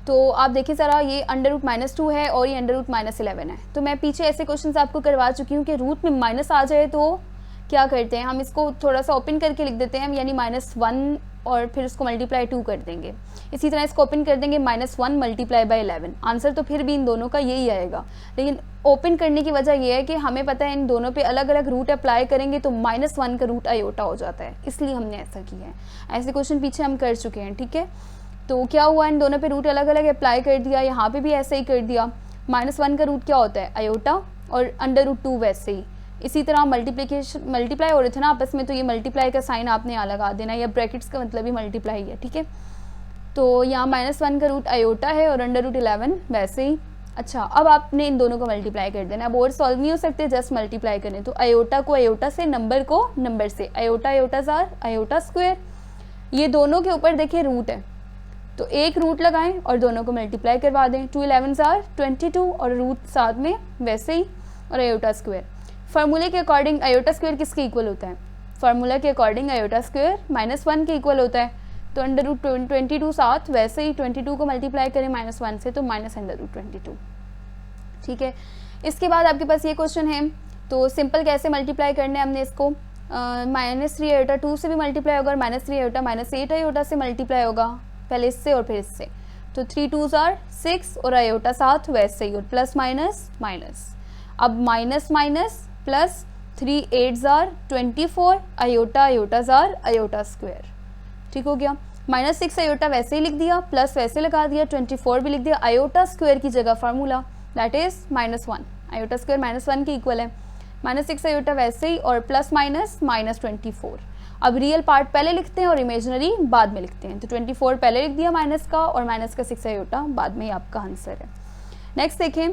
तो आप देखिए ज़रा, ये √-2 है और ये √-11 है। तो मैं पीछे ऐसे क्वेश्चन आपको करवा चुकी हूँ कि रूट में माइनस आ जाए तो क्या करते हैं, हम इसको थोड़ा सा ओपन करके लिख देते हैं, यानी -1 और फिर इसको मल्टीप्लाई 2 कर देंगे। इसी तरह इसको ओपन कर देंगे -1 × 11। आंसर तो फिर भी इन दोनों का यही आएगा, लेकिन ओपन करने की वजह यह है कि हमें पता है इन दोनों पे अलग अलग रूट अप्लाई करेंगे तो -1 का रूट आयोटा हो जाता है, इसलिए हमने ऐसा किया है। ऐसे क्वेश्चन पीछे हम कर चुके हैं, ठीक है। तो क्या हुआ, इन दोनों पे रूट अलग अलग अप्लाई कर दिया, यहाँ पे भी ऐसे ही कर दिया। -1 का रूट क्या होता है, आयोटा, और √2 वैसे ही। इसी तरह मल्टीप्लाई हो रहे थे ना आपस में, तो ये मल्टीप्लाई का साइन आपने यहाँ लगा देना, या ब्रैकेट्स का मतलब ही मल्टीप्लाई है, ठीक है। तो यहाँ -1 का रूट आयोटा है और √11 वैसे ही। अच्छा, अब आपने इन दोनों को मल्टीप्लाई कर देना। अब और सॉल्व नहीं हो सकते, जस्ट मल्टीप्लाई करें। तो आयोटा को आयोटा से, नंबर को नंबर से, आयोटा आयोटा जार आयोटा स्क्वायर। ये दोनों के ऊपर देखिए रूट है, तो एक रूट लगाएं और दोनों को मल्टीप्लाई करवा दें। 2 11s are 22 और रूट साथ में वैसे ही, और आयोटा स्क्वायर। फार्मूले के अकॉर्डिंग आयोटा स्क्वायर किसके इक्वल होता है, फार्मूला के अकॉर्डिंग आयोटा स्क्वायर -1 के इक्वल होता है। तो √22 साथ वैसे ही 22 को मल्टीप्लाई करें -1 से तो -√22, ठीक है। इसके बाद आपके पास ये क्वेश्चन है, तो सिंपल कैसे मल्टीप्लाई करने हमने इसको, -3 आयोटा 2 से भी मल्टीप्लाई होगा और -3 आयोटा -8 आयोटा से मल्टीप्लाई होगा, पहले इससे और फिर इससे। तो 3 2s are 6 और आयोटा साथ वैसे ही, और प्लस माइनस माइनस। अब minus minus plus, 3 8s are 24, iota iota जार आयोटा स्क्वायर, ठीक हो गया। -6 आयोटा वैसे ही लिख दिया, प्लस वैसे लगा दिया, 24 भी लिख दिया, आयोटा स्क्वायर की जगह formula that is -1 iota square -1 के इक्वल है, -6 आयोटा वैसे ही, और प्लस माइनस -24। अब रियल पार्ट पहले लिखते हैं और इमेजनरी बाद में लिखते हैं। तो 24 पहले लिख दिया माइनस का, और माइनस का 6 आयोटा बाद में ही आपका आंसर है। नेक्स्ट देखें,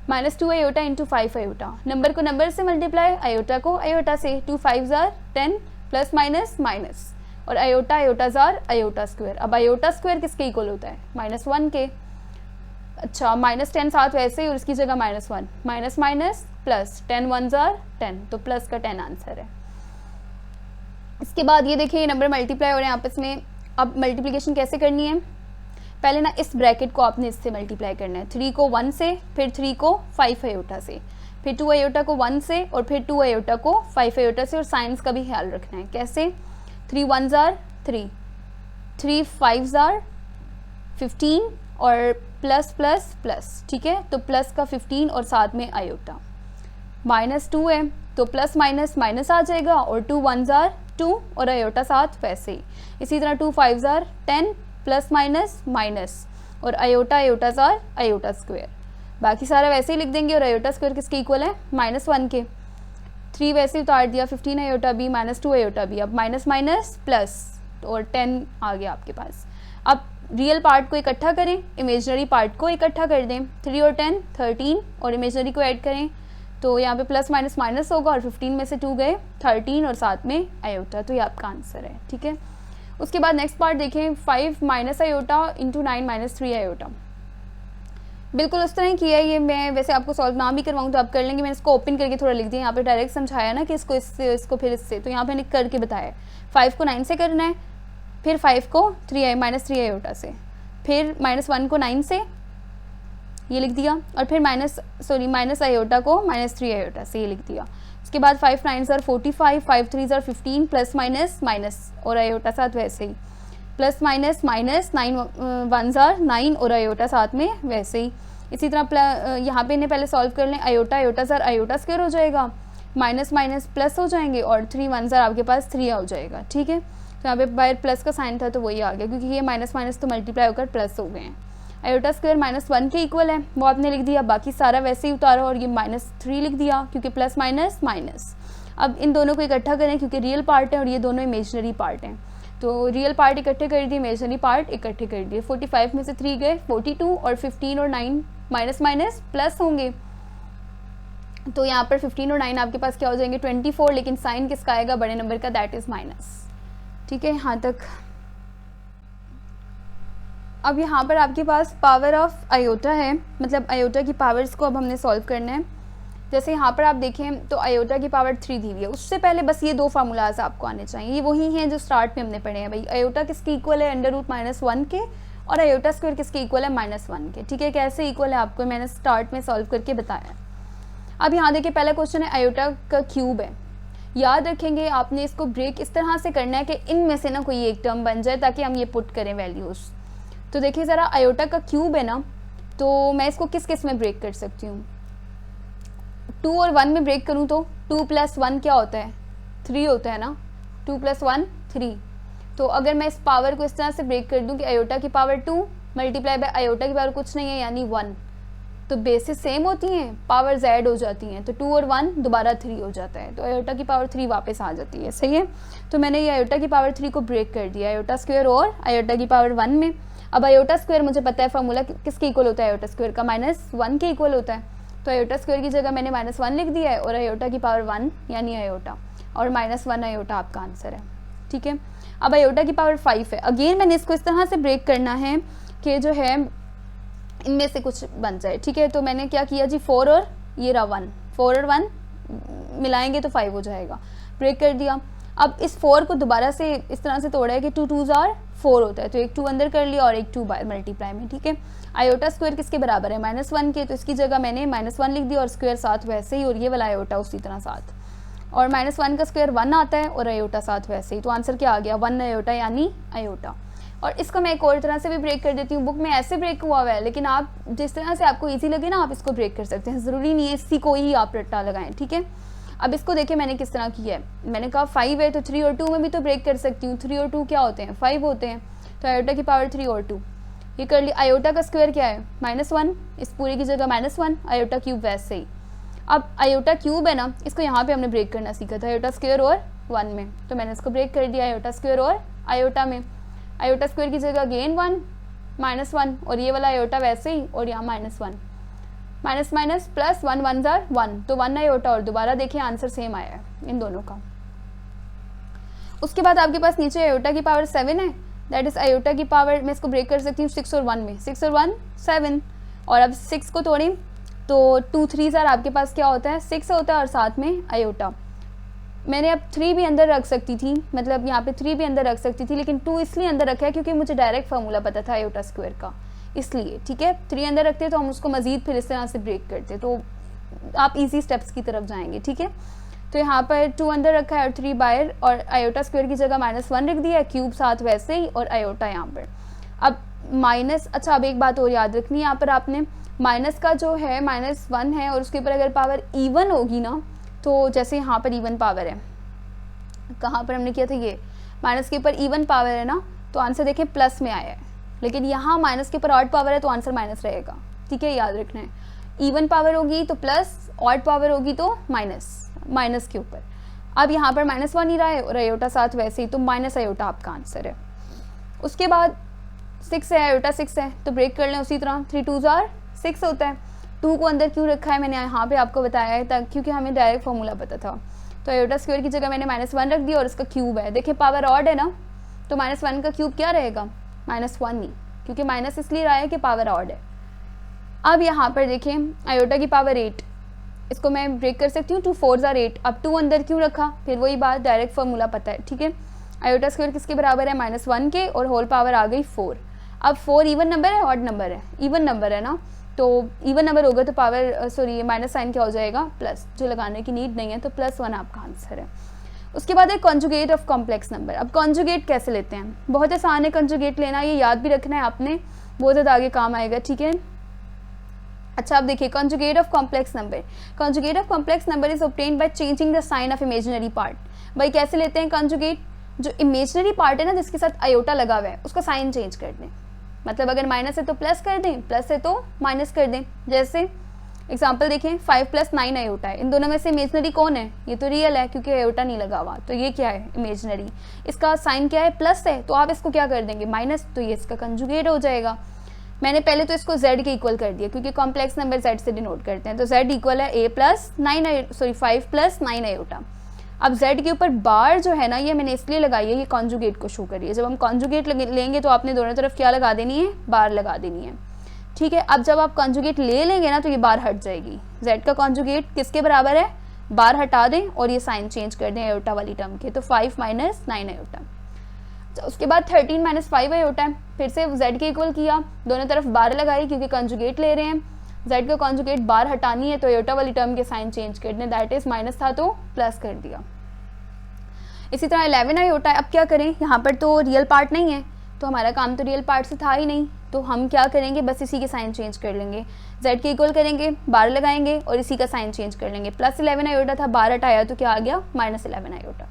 -2 आयोटा इंटू 5 आयोटा। नंबर को नंबर से मल्टीप्लाई, आयोटा को आयोटा से। 2 5 जार 10, प्लस माइनस माइनस, और आयोटा आयोटा जार आयोटा स्क्वायर। अब आयोटा स्क्वायर किसके इक्वल होता है? -1 के। अच्छा, -10 साथ वैसे ही, और इसकी जगह -1, माइनस माइनस प्लस, 10 1 जार 10, तो प्लस का 10 आंसर है। इसके बाद ये देखिए, ये नंबर मल्टीप्लाई हो रहे हैं आपस में। अब मल्टीप्लिकेशन कैसे करनी है? पहले ना इस ब्रैकेट को आपने इससे मल्टीप्लाई करना है, 3 को 1 से, फिर 3 को 5 आयोटा से, फिर 2 आयोटा को 1 से, और फिर 2 आयोटा को 5 आयोटा से। और साइंस का भी ख्याल रखना है। कैसे? 3 1 जार 3, 3 5 जार 15, और प्लस प्लस प्लस, ठीक है। तो प्लस का 15 और साथ में आयोटा। -2 है तो प्लस माइनस माइनस आ जाएगा, और 2 1 जार 2, और आयोटा साथ वैसे ही। इसी तरह 2 5 जार 10, प्लस माइनस माइनस, और आयोटा आयोटा जार आयोटा स्क्वायर। बाकी सारा वैसे ही लिख देंगे। और आयोटा स्क्वायर किसके इक्वल है? -1 के। 3 वैसे ही उतार दिया, 15 आयोटा भी, -2 आयोटा भी। अब माइनस माइनस प्लस, और 10 आ गया आपके पास। अब रियल पार्ट को इकट्ठा करें, इमेजनरी पार्ट को इकट्ठा कर दें। 3 और 10 13, और इमेजनरी को ऐड करें तो यहाँ पे प्लस माइनस माइनस होगा, और 15 में से 2 गए, 13, और साथ में आयोटा। तो ये आपका आंसर है, ठीक है। उसके बाद नेक्स्ट पार्ट देखें, 5 minus iota into 9 minus 3 iota. बिल्कुल उस तरह ही किया है ये। मैं वैसे आपको सॉल्व ना भी करवाऊँ तो आप कर लेंगे। मैंने इसको ओपन करके थोड़ा लिख दिया। यहाँ पे डायरेक्ट समझाया ना कि इसको इससे, इसको फिर इससे, तो यहाँ पे मैंने करके बताया। 5 को 9 से करना है, फिर 5 को -3 आयोटा से, फिर -1 को 9 से, ये लिख दिया, और फिर माइनस आयोटा को -3 आयोटा से, ये लिख दिया। उसके बाद 5 9 ज़ार 45, 5 3 ज़ार 15, प्लस माइनस माइनस, और आयोटा साथ वैसे ही, प्लस माइनस माइनस, 9 1 ज़ार 9, और आयोटा साथ में वैसे ही। इसी तरह यहाँ पे इन्हें पहले सॉल्व कर लें। आयोटा आयोटा ज़ार आयोटा स्क्वायर हो जाएगा, माइनस माइनस प्लस हो जाएंगे, और 3 1 ज़ार आपके पास 3 हो जाएगा, ठीक है। तो यहाँ पे बाहर प्लस का साइन था तो वही आ गया, क्योंकि ये माइनस माइनस तो मल्टीप्लाई होकर प्लस हो गए हैं। आयोटा स्क्वायर -1 के इक्वल है, वो आपने लिख दिया। बाकी सारा वैसे ही उतारा, और ये -3 लिख दिया, क्योंकि प्लस माइनस माइनस। अब इन दोनों को इकट्ठा करें, क्योंकि रियल पार्ट है और ये दोनों इमेजनरी पार्ट हैं। तो रियल पार्ट इकट्ठे कर दिए, इमेजनरी पार्ट इकट्ठे कर दिए। 45 में से 3 गए, 42, और 15 और 9 माइनस माइनस प्लस होंगे। तो यहाँ पर 15 और 9 आपके पास क्या हो जाएंगे? 24, लेकिन साइन किसका आएगा? बड़े नंबर का, दैट इज़ माइनस, ठीक है। यहाँ तक। अब यहाँ पर आपके पास पावर ऑफ आयोटा है, मतलब आयोटा की पावर्स को अब हमने सॉल्व करना है। जैसे यहाँ पर आप देखें तो आयोटा की पावर 3 दी हुई है। उससे पहले बस ये 2 फार्मूलाज आपको आने चाहिए। ये वही हैं जो स्टार्ट में हमने पढ़े हैं भाई। आयोटा किसके इक्वल है? √-1 के, और आयोटा स्क्वायर किसके इक्वल है? -1 के, ठीक है। कैसे इक्वल है आपको मैंने स्टार्ट में सॉल्व करके बताया। अब यहाँ देखिए, पहला क्वेश्चन है आयोटा का क्यूब है। याद रखेंगे आपने इसको ब्रेक इस तरह से करना है कि इनमें से ना कोई एक टर्म बन जाए, ताकि हम ये पुट करें वैल्यूज़। तो देखिए ज़रा, आयोटा का क्यूब है ना, तो मैं इसको किस किस में ब्रेक कर सकती हूँ? 2 और 1 में ब्रेक करूँ तो 2 + 1 क्या होता है? 3 होता है ना। 2 + 1 3। तो अगर मैं इस पावर को इस तरह से ब्रेक कर दूँ कि आयोटा की पावर 2 मल्टीप्लाई बाय आयोटा की पावर कुछ नहीं है यानी 1, तो बेसिस सेम होती हैं, पावर Z हो जाती हैं। तो 2 और 1 दोबारा 3 हो जाता है, तो आयोटा की पावर 3 वापस आ जाती है, सही है। तो मैंने ये आयोटा की पावर 3 को ब्रेक कर दिया, आयोटा स्क्वायर और आयोटा की पावर 1 में। अब आयोटा स्क्वायर मुझे पता है फार्मूला किसके इक्वल होता है? आयोटा स्क्वायर का -1 के इक्वल होता है। तो आयोटा स्क्वायर की जगह मैंने -1 लिख दिया है, और आयोटा की पावर 1 यानी आयोटा, और -1 आयोटा आपका आंसर है, ठीक है। अब आयोटा की पावर 5 है। अगेन मैंने इसको इस तरह से ब्रेक करना है कि जो है इनमें से कुछ बन जाए, ठीक है। तो मैंने क्या किया जी, 4 और ये रहा 1, 4 और 1 मिलाएंगे तो 5 हो जाएगा, ब्रेक कर दिया। अब इस 4 को दोबारा से इस तरह से तोड़ा है कि 2 2 ज़ार 4 होता है, तो एक 2 अंदर कर लिया और एक 2 बाय मल्टीप्लाई में, ठीक है। आयोटा स्क्वायर किसके बराबर है? -1 के, तो इसकी जगह मैंने -1 लिख दिया और स्क्वायर साथ वैसे ही, और ये वाला आयोटा उसी तरह साथ, और -1 का स्क्वायर 1 आता है और आयोटा साथ वैसे ही। तो आंसर क्या आ गया? 1 आयोटा यानी आयोटा। और इसको मैं एक और तरह से भी ब्रेक कर देती हूँ, बुक में ऐसे ब्रेक हुआ हुआ है, लेकिन आप जिस तरह से आपको ईजी लगे ना आप इसको ब्रेक कर सकते हैं, ज़रूरी नहीं है इसी को ही आप रट्टा लगाएं, ठीक है। अब इसको देखिए मैंने किस तरह किया है। मैंने कहा 5 है तो 3 और 2 में भी तो ब्रेक कर सकती हूँ। 3 और 2 क्या होते हैं? 5 होते हैं। तो आयोटा की पावर 3 और 2 ये कर लिया। आयोटा का स्क्वायर क्या है? -1, इस पूरे की जगह -1, आयोटा क्यूब वैसे ही। अब आयोटा क्यूब है ना, इसको यहाँ पे हमने ब्रेक करना सीखा था आयोटा स्क्वायर और 1 में, तो मैंने इसको ब्रेक कर दिया आयोटा स्क्वायर और आयोटा में। आयोटा स्क्वायर की जगह अगेन 1 -1 और ये वाला आयोटा वैसे ही, और यहाँ -1 माइनस माइनस प्लस 1 1 जार 1, तो 1 आयोटा और दोबारा देखिए आंसर सेम आया है इन दोनों का। उसके बाद आपके पास नीचे आयोटा की पावर 7 है, दैट इज आयोटा की पावर, मैं इसको ब्रेक कर सकती हूँ 6 और 1 में, 6 और 1 7, और अब 6 को तोड़ें तो 2 3 जार आपके पास क्या होता है 6 होता है, और साथ में आयोटा। मैंने अब 3 भी अंदर रख सकती थी, मतलब यहाँ पे 3 भी अंदर रख सकती थी, लेकिन 2 इसलिए अंदर रखा है क्योंकि मुझे डायरेक्ट फार्मूला पता था आयोटा स्क्वायर का, इसलिए ठीक है। 3 अंदर रखते तो हम उसको मजीद फिर इस तरह से ब्रेक करते, तो आप इजी स्टेप्स की तरफ जाएंगे, ठीक है। तो यहाँ पर 2 अंदर रखा है और 3 बाहर, और आयोटा स्क्वायर की जगह -1 रख दिया है, क्यूब साथ वैसे ही, और आयोटा यहाँ पर। अब माइनस, अच्छा अब एक बात और याद रखनी है, यहाँ पर आपने माइनस का जो है -1 है, और उसके ऊपर अगर पावर इवन होगी ना, तो जैसे यहाँ पर इवन पावर है, कहाँ पर हमने किया था ये माइनस के ऊपर इवन पावर है ना, तो आंसर देखें प्लस में आया है, लेकिन यहाँ माइनस के ऊपर ऑड पावर है तो आंसर माइनस रहेगा, ठीक है, याद रखना है। इवन पावर होगी तो प्लस, ऑड पावर होगी तो माइनस के ऊपर। अब यहाँ पर -1 ही रहा है और आयोटा साथ वैसे ही, तो माइनस आयोटा आपका आंसर है। उसके बाद 6 है, आयोटा 6 है, तो ब्रेक कर लें उसी तरह, 3 2 जार 6 होता है। 2 को अंदर क्यों रखा है मैंने यहाँ पे आपको बताया है, क्योंकि हमें डायरेक्ट फॉर्मूला पता था। तो आयोटा स्क्वायर की जगह मैंने -1 रख दिया, और इसका क्यूब है, देखिए पावर ऑड है ना, तो -1 का क्यूब क्या रहेगा -1 ही, क्योंकि माइनस इसलिए रहा है कि पावर ऑड है। अब यहाँ पर देखिए आयोटा की पावर 8, इसको मैं ब्रेक कर सकती हूँ, 2 4 जार 8। अब 2 अंदर क्यों रखा, फिर वही बात, डायरेक्ट फॉर्मूला पता है, ठीक है। आयोटा स्क्वायर किसके बराबर है -1 के, और होल पावर आ गई 4। अब 4 इवन नंबर है ऑड नंबर है, इवन नंबर है ना, तो इवन नंबर होगा तो पावर सॉरी माइनस साइन क्या हो जाएगा प्लस, जो लगाने की नीड नहीं है, तो +1 आपका आंसर है। उसके बाद है कॉन्जुगेट ऑफ कॉम्प्लेक्स नंबर। अब कॉन्जुगेट कैसे लेते हैं, बहुत आसान है कॉन्जुगेट लेना, ये याद भी रखना है आपने, बहुत ज़्यादा आगे काम आएगा, ठीक है। अच्छा अब देखिए conjugate of complex number, conjugate of complex number is obtained by changing the sign of imaginary part. भाई कैसे लेते हैं कॉन्जुगेट, जो इमेजिनरी पार्ट है ना जिसके साथ आयोटा लगा हुआ है उसका साइन चेंज कर दें, मतलब अगर माइनस है तो प्लस कर दें, प्लस है तो माइनस कर दें। जैसे एग्जाम्पल देखें 5 + 9 आयोटा है, इन दोनों में से इमेजनरी कौन है, ये तो रियल है क्योंकि आयोटा नहीं लगा हुआ, तो ये क्या है इमेजनरी, इसका साइन क्या है प्लस है, तो आप इसको क्या कर देंगे माइनस, तो ये इसका कंजुगेट हो जाएगा। मैंने पहले तो इसको z के इक्वल कर दिया क्योंकि कॉम्प्लेक्स नंबर z से डिनोट करते हैं, तो z इक्वल है a + 5 + 9 आयोटा। अब z के ऊपर बार जो है ना, ये मैंने इसलिए लगाई है, ये कॉन्जुगेट को शो करिए। जब हम कॉन्जुगेट लेंगे तो आपने दोनों तरफ क्या लगा देनी है, बार लगा देनी है, ठीक है। अब जब आप कॉन्जुगेट ले लेंगे ना तो ये बार हट जाएगी, z का कॉन्जुगेट किसके बराबर है, बार हटा दें और ये साइन चेंज कर दें आयोटा वाली टर्म के, तो 5 - 9 आयोटा। तो उसके बाद 13 - 5 आयोटा है, फिर से z के इक्वल किया, दोनों तरफ बार लगाई क्योंकि कॉन्जुगेट ले रहे हैं, z का कॉन्जुगेट बार हटानी है तो आयोटा वाली टर्म के साइन चेंज कर दें, दैट इज माइनस था तो प्लस कर दिया। इसी तरह 11 आयोटा है, अब क्या करें, यहाँ पर तो रियल पार्ट नहीं है, तो हमारा काम तो रियल पार्ट से था ही नहीं, तो हम क्या करेंगे बस इसी के साइन चेंज कर लेंगे, z के इक्वल करेंगे, बार लगाएंगे और इसी का साइन चेंज कर लेंगे। +11 आयोटा था, बार हटाया तो क्या आ गया -11 आयोटा।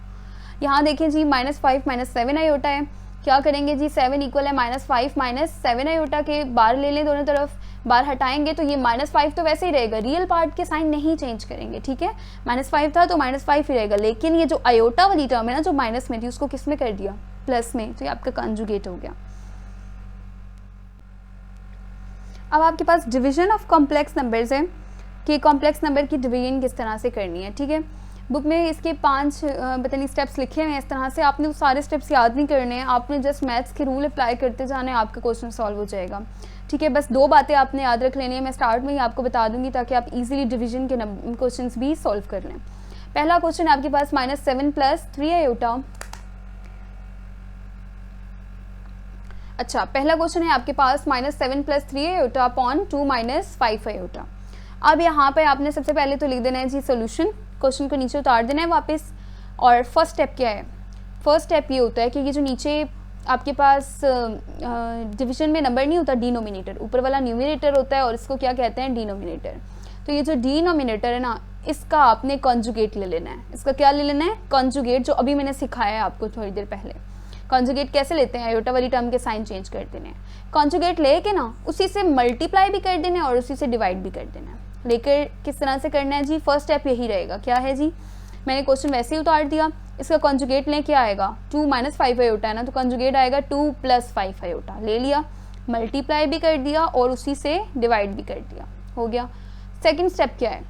यहाँ देखें जी -5 - 7 आयोटा है, क्या करेंगे जी 7 इक्वल है -5 - 7 आयोटा के, बार ले लें दोनों तरफ, बार हटाएंगे तो ये -5 तो वैसे ही रहेगा, रियल पार्ट के साइन नहीं चेंज करेंगे, ठीक है। -5 था तो -5 ही रहेगा, लेकिन ये जो आयोटा वाली टर्म है ना जो माइनस में थी उसको किस में कर दिया, प्लस में, तो ये आपका कॉन्जुगेट हो गया। अब आपके पास डिवीजन ऑफ कॉम्प्लेक्स नंबर्स है कि कॉम्प्लेक्स नंबर की डिवीजन किस तरह से करनी है, ठीक है। बुक में इसके 5 पता नहीं स्टेप्स लिखे हुए हैं इस तरह से, आपने वो सारे स्टेप्स याद नहीं करने हैं, आपने जस्ट मैथ्स के रूल अप्लाई करते जाना है, आपका क्वेश्चन सॉल्व हो जाएगा, ठीक है। बस 2 बातें आपने याद रख लेनी है, मैं स्टार्ट में ही आपको बता दूंगी ताकि आप इजीली डिवीजन के क्वेश्चंस भी सॉल्व कर लें। पहला क्वेश्चन है आपके पास -7 + 3 आयोटा। अच्छा पहला क्वेश्चन है आपके पास -7 + 3 आयोटा अपॉन 2 - 5 आयोटा। अब यहाँ पे आपने सबसे पहले तो लिख देना है जी सोल्यूशन, क्वेश्चन को नीचे उतार देना है वापस, और फर्स्ट स्टेप क्या है, फर्स्ट स्टेप ये होता है कि ये जो नीचे आपके पास डिवीजन में नंबर नहीं होता डिनोमिनेटर, ऊपर वाला न्यूमरेटर होता है और इसको क्या कहते हैं डिनोमिनेटर, तो ये जो डिनोमिनेटर है ना इसका आपने कॉन्जुगेट ले लेना है, इसका क्या ले लेना है कॉन्जुगेट, जो अभी मैंने सिखाया है आपको थोड़ी देर पहले। कॉन्जुगेट कैसे लेते हैं, आयोटा वाली टर्म के साइन चेंज कर देने हैं, कॉन्जुगेट लेके ना उसी से मल्टीप्लाई भी कर देना है और उसी से डिवाइड भी कर देना है, लेकर किस तरह से करना है जी, फर्स्ट स्टेप यही रहेगा, क्या है जी, मैंने क्वेश्चन वैसे ही उतार दिया, इसका कॉन्जुगेट लें, क्या आएगा 2 - 5 आयोटा है ना, तो कॉन्जुगेट आएगा 2 + 5 आयोटा, ले लिया, मल्टीप्लाई भी कर दिया और उसी से डिवाइड भी कर दिया, हो गया। सेकंड स्टेप क्या है,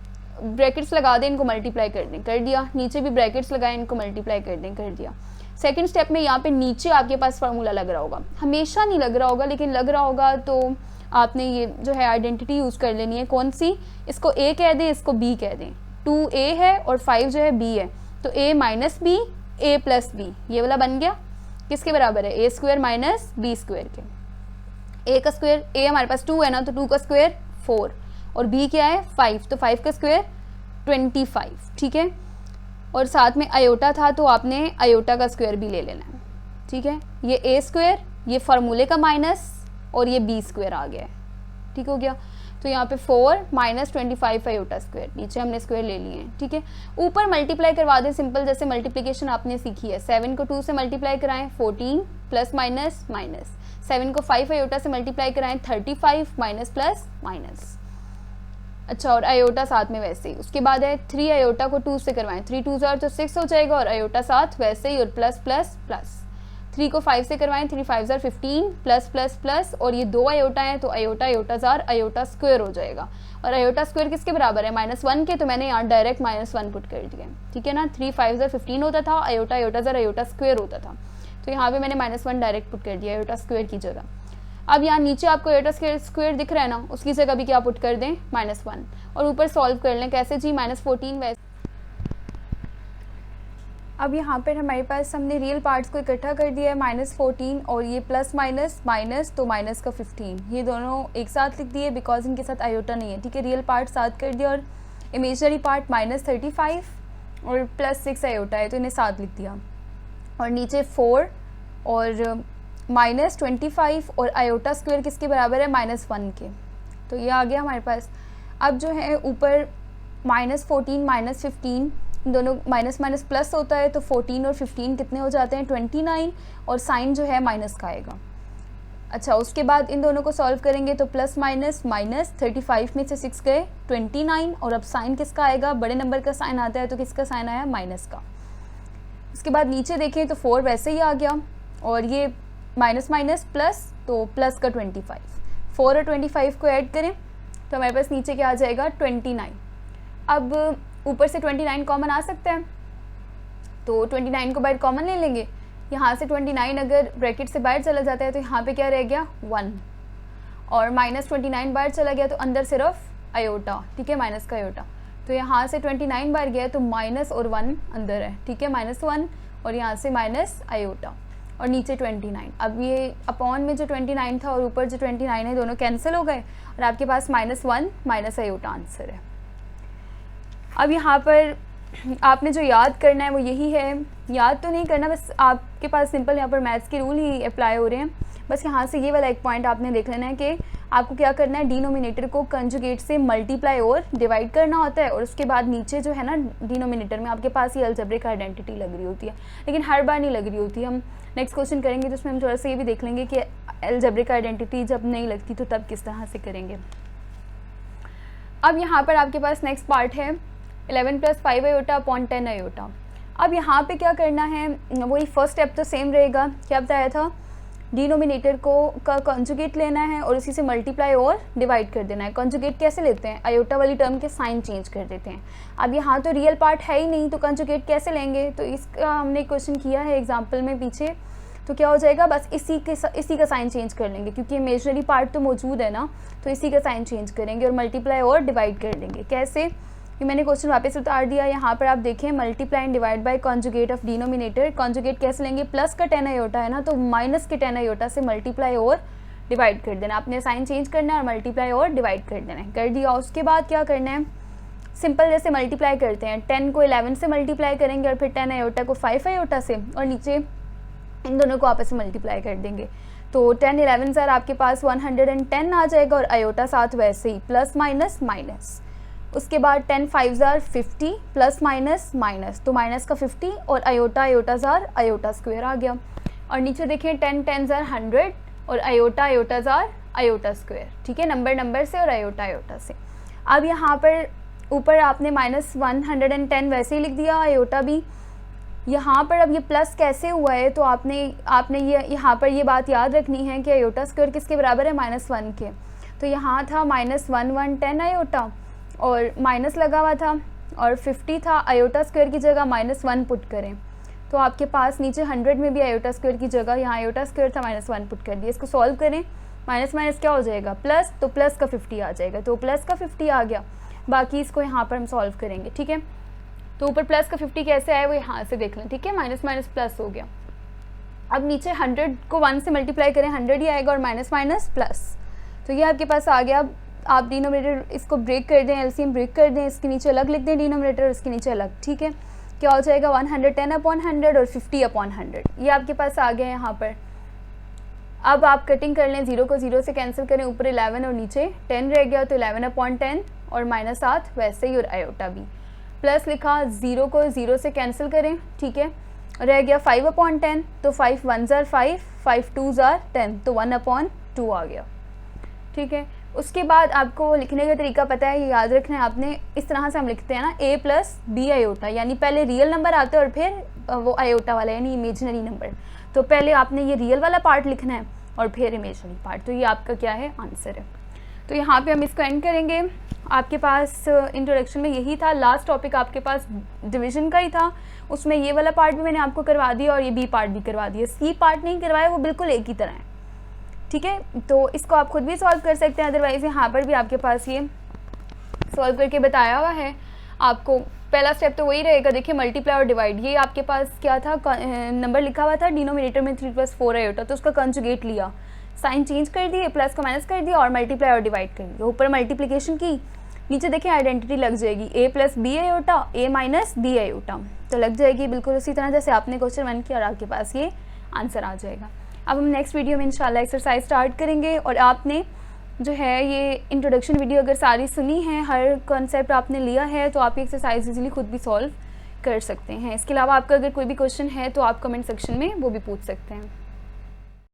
ब्रैकेट्स लगा दें, इनको मल्टीप्लाई कर दें, कर दिया, नीचे भी ब्रैकेट्स लगाएं, इनको मल्टीप्लाई कर दें, कर दिया। सेकंड स्टेप में यहाँ पे नीचे आपके पास फार्मूला लग रहा होगा, हमेशा नहीं लग रहा होगा लेकिन लग रहा होगा, तो आपने ये जो है आइडेंटिटी यूज़ कर लेनी है, कौन सी, इसको a कह दें, इसको b कह दें, 2a है और 5 जो है b है, तो a - b a + b, ये वाला बन गया, किसके बराबर है, a² - b² के, a का स्क्वायर, a हमारे पास 2 है ना, तो 2 का स्क्वायर 4 और b क्या है 5, तो 5 का स्क्वायर 25, ठीक है। और साथ में आयोटा था तो आपने आयोटा का स्क्वायर भी ले लेना है, ठीक है। ये a², ये फार्मूले का माइनस और ये b² आ गया है, ठीक हो गया। तो यहाँ पे 4 - 25 आयोटा स्क्वायर, नीचे हमने स्क्वायर ले लिए हैं, ठीक है। ऊपर मल्टीप्लाई करवा दें, सिंपल जैसे मल्टीप्लिकेशन आपने सीखी है, 7 को 2 से मल्टीप्लाई कराएं 14 प्लस माइनस माइनस, 7 को 5 आयोटा से मल्टीप्लाई कराएं 35 माइनस प्लस माइनस, अच्छा, और आयोटा साथ में वैसे ही। उसके बाद है 3 आयोटा को 2 से करवाएं, 3 2 जार तो 6 हो जाएगा और आयोटा साथ वैसे ही, और प्लस प्लस प्लस। 3 को 5 से करवाएं, 3 5 जार 15 प्लस प्लस प्लस, और ये 2 आयोटा है तो आयोटा आयोटा जार आयोटा स्क्वायर हो जाएगा, और आयोटा स्क्वायर किसके बराबर है, -1 के, तो मैंने यहाँ डायरेक्ट -1 पुट कर दिया, ठीक है ना। 3 5 जार 15 होता था, आयोटा आयोटा जार आयोटा स्क्वायर होता था, तो यहाँ पे मैंने -1 डायरेक्ट पुट कर दिया आयोटा स्क्वायर की जगह। अब यहाँ नीचे आपको आयोटा स्क्वायर दिख रहा है ना, उसकी जगह भी क्या पुट कर दें -1, और ऊपर सॉल्व कर लें, कैसे जी, -14 वैसे। अब यहाँ पर हमारे पास हमने रियल पार्ट्स को इकट्ठा कर दिया है, -14 और ये प्लस माइनस माइनस, तो माइनस का 15, ये दोनों एक साथ लिख दिए बिकॉज इनके साथ आयोटा नहीं है, ठीक है। रियल पार्ट साथ कर दिया और इमेजनरी पार्ट -35 और +6 आयोटा है तो इन्हें साथ लिख दिया, और नीचे 4 और -25 और आयोटा स्क्वायर किसके बराबर है, -1 के, तो ये आ गया हमारे पास। अब जो है ऊपर -14 -15, दोनों माइनस माइनस प्लस होता है, तो 14 और 15 कितने हो जाते हैं 29, और साइन जो है माइनस का आएगा। अच्छा, उसके बाद इन दोनों को सॉल्व करेंगे तो प्लस माइनस माइनस, 35 में से 6 गए 29, और अब साइन किसका आएगा, बड़े नंबर का साइन आता है तो किसका साइन आया, माइनस का। उसके बाद नीचे देखें तो 4 वैसे ही आ गया, और ये माइनस माइनस प्लस, तो प्लस का 25, 4 और 25 को ऐड करें तो हमारे पास नीचे क्या आ जाएगा 29। अब ऊपर से 29 कॉमन आ सकता है, तो 29 को बाहर कॉमन ले लेंगे, यहाँ से 29 अगर ब्रैकेट से बाहर चला जाता है तो यहाँ पे क्या रह गया 1, और -29 बाहर चला गया तो अंदर सिर्फ आयोटा, ठीक है, माइनस का आयोटा, तो यहाँ से 29 बाहर गया तो माइनस और 1 अंदर है, ठीक है, -1, और यहाँ से माइनस आयोटा और नीचे 29। अब ये अपॉन में जो 29 था और ऊपर जो 29 है दोनों कैंसिल हो गए, और आपके पास -1 माइनस आयोटा आंसर है। अब यहाँ पर आपने जो याद करना है वो यही है, याद तो नहीं करना, बस आपके पास सिंपल यहाँ पर मैथ्स के रूल ही अप्लाई हो रहे हैं। बस यहाँ से ये वाला एक पॉइंट आपने देख लेना है कि आपको क्या करना है, डिनोमिनेटर को कंजुगेट से मल्टीप्लाई और डिवाइड करना होता है, और उसके बाद नीचे जो है ना डिनोमिनेटर में आपके पास ये अलजेब्रिक आइडेंटिटी लग रही होती है, लेकिन हर बार नहीं लग रही होती। हम नेक्स्ट क्वेश्चन करेंगे तो उसमें हम थोड़ा सा ये भी देख लेंगे कि अलजेब्रिक आइडेंटिटी जब नहीं लगती तो तब किस तरह से करेंगे। अब यहाँ पर आपके पास नेक्स्ट पार्ट है 11 + 5 आयोटा अपॉन 10 आयोटा। अब यहाँ पे क्या करना है, वही फर्स्ट स्टेप तो सेम रहेगा, क्या बताया था, डिनोमिनेटर को का कॉन्जुगेट लेना है और उसी से मल्टीप्लाई और डिवाइड कर देना है। कॉन्जुगेट कैसे लेते हैं, आयोटा वाली टर्म के साइन चेंज कर देते हैं। अब यहाँ तो रियल पार्ट है ही नहीं तो कॉन्जुगेट कैसे लेंगे, तो इसका हमने क्वेश्चन किया है एग्जाम्पल में पीछे, तो क्या हो जाएगा, बस इसी का साइन चेंज कर लेंगे, क्योंकि इमेजनरी पार्ट तो मौजूद है ना, तो इसी का साइन चेंज करेंगे और मल्टीप्लाई और डिवाइड कर देंगे। कैसे, ये मैंने क्वेश्चन वापस उतार दिया, यहाँ पर आप देखें multiply and divide by conjugate of denominator. Conjugate कैसे लेंगे, प्लस का 10 आयोटा है ना, तो माइनस के 10 आयोटा से मल्टीप्लाई और डिवाइड कर देना। आपने साइन चेंज करना है और मल्टीप्लाई और डिवाइड कर देना है, कर दिया। उसके बाद क्या करना है, सिंपल जैसे मल्टीप्लाई करते हैं, 10 को 11 से मल्टीप्लाई करेंगे और फिर 10 आयोटा को 5 आयोटा से, और नीचे इन दोनों को आपस में मल्टीप्लाई कर देंगे। तो 10 11 सर आपके पास 110 आ जाएगा, और आयोटा साथ वैसे ही प्लस माइनस माइनस। उसके बाद 10 5 जार 50 प्लस माइनस माइनस, तो माइनस का 50 और आयोटा आयोटा जार आयोटा स्क्वायर आ गया। और नीचे देखिए 10 10 जार 100 और आयोटा आयोटा जार आयोटा स्क्वायर, ठीक है, नंबर से और आयोटा आयोटा से। अब यहाँ पर ऊपर आपने -110 वैसे ही लिख दिया, आयोटा भी। यहाँ पर अब ये प्लस कैसे हुआ है, तो आपने ये यहाँ पर ये बात याद रखनी है कि आयोटा स्क्वायर किसके बराबर है, -1 के। तो यहाँ था -110 आयोटा और माइनस लगा हुआ था और 50 था, आयोटा स्क्वायर की जगह -1 पुट करें तो आपके पास नीचे 100 में भी आयोटा स्क्वायर की जगह यहाँ आयोटा स्क्वायर था, -1 पुट कर दिया। इसको सॉल्व करें, माइनस माइनस क्या हो जाएगा, प्लस, तो प्लस का 50 आ जाएगा, तो प्लस का 50 आ गया। बाकी इसको यहाँ पर हम सॉल्व करेंगे, ठीक है। तो ऊपर प्लस का 50 कैसे आया वो यहाँ से देख लें, ठीक है। माइनस माइनस प्लस हो गया। अब नीचे 100 को 1 से मल्टीप्लाई करें, 100 ही आएगा और माइनस माइनस प्लस, तो ये आपके पास आ गया। अब आप डिनोमिनेटर इसको ब्रेक कर दें, एलसीएम ब्रेक कर दें, इसके नीचे अलग लिख दें डिनोमिनेटर, इसके नीचे अलग, ठीक है। क्या हो जाएगा 110/100 और 50/100, ये आपके पास आ गया यहाँ पर। अब आप कटिंग कर लें, 0 को 0 से कैंसिल करें, ऊपर 11 और नीचे 10 रह गया, तो 11/10 और -7 वैसे ही, और आयोटा भी। प्लस लिखा, 0 को 0 से कैंसिल करें, ठीक है, रह गया 5/10, तो 5 1s are 5, 5 2s are 10, तो 1/2 आ गया, ठीक है। उसके बाद आपको लिखने का तरीका पता है, ये याद रखना है आपने। इस तरह से हम लिखते हैं ना, a + b आयोटा, यानी पहले रियल नंबर आता है और फिर वो आयोटा वाला यानी इमेजिनरी नंबर। तो पहले आपने ये रियल वाला पार्ट लिखना है और फिर इमेजिनरी पार्ट, तो ये आपका क्या है, आंसर है। तो यहाँ पे हम इसको एंड करेंगे। आपके पास इंट्रोडक्शन में यही था, लास्ट टॉपिक आपके पास डिवीज़न का ही था, उसमें ये वाला पार्ट भी मैंने आपको करवा दिया और ये बी पार्ट भी करवा दिया। सी पार्ट नहीं करवाया, वो बिल्कुल एक ही तरह है, ठीक है। तो इसको आप खुद भी सॉल्व कर सकते हैं, अदरवाइज़ यहाँ पर भी आपके पास ये सॉल्व करके बताया हुआ है आपको। पहला स्टेप तो वही रहेगा, देखिए मल्टीप्लाई और डिवाइड। ये आपके पास क्या था, नंबर लिखा हुआ था डिनोमिनेटर में 3 + 4 आयोटा, तो उसका कंजुगेट लिया, साइन चेंज कर दिए, प्लस को माइनस कर दिया और मल्टीप्लाई और डिवाइड कर दिया। ऊपर मल्टीप्लिकेशन की, नीचे देखिए आइडेंटिटी लग जाएगी, a + b iota, a - b iota, तो लग जाएगी बिल्कुल उसी तरह जैसे आपने क्वेश्चन 1 किया और आपके पास ये आंसर आ जाएगा। अब हम नेक्स्ट वीडियो में इंशाल्लाह एक्सरसाइज स्टार्ट करेंगे। और आपने जो है ये इंट्रोडक्शन वीडियो अगर सारी सुनी है, हर कॉन्सेप्ट आपने लिया है, तो आप ये एक्सरसाइज इजीली खुद भी सॉल्व कर सकते हैं। इसके अलावा आपका अगर कोई भी क्वेश्चन है तो आप कमेंट सेक्शन में वो भी पूछ सकते हैं।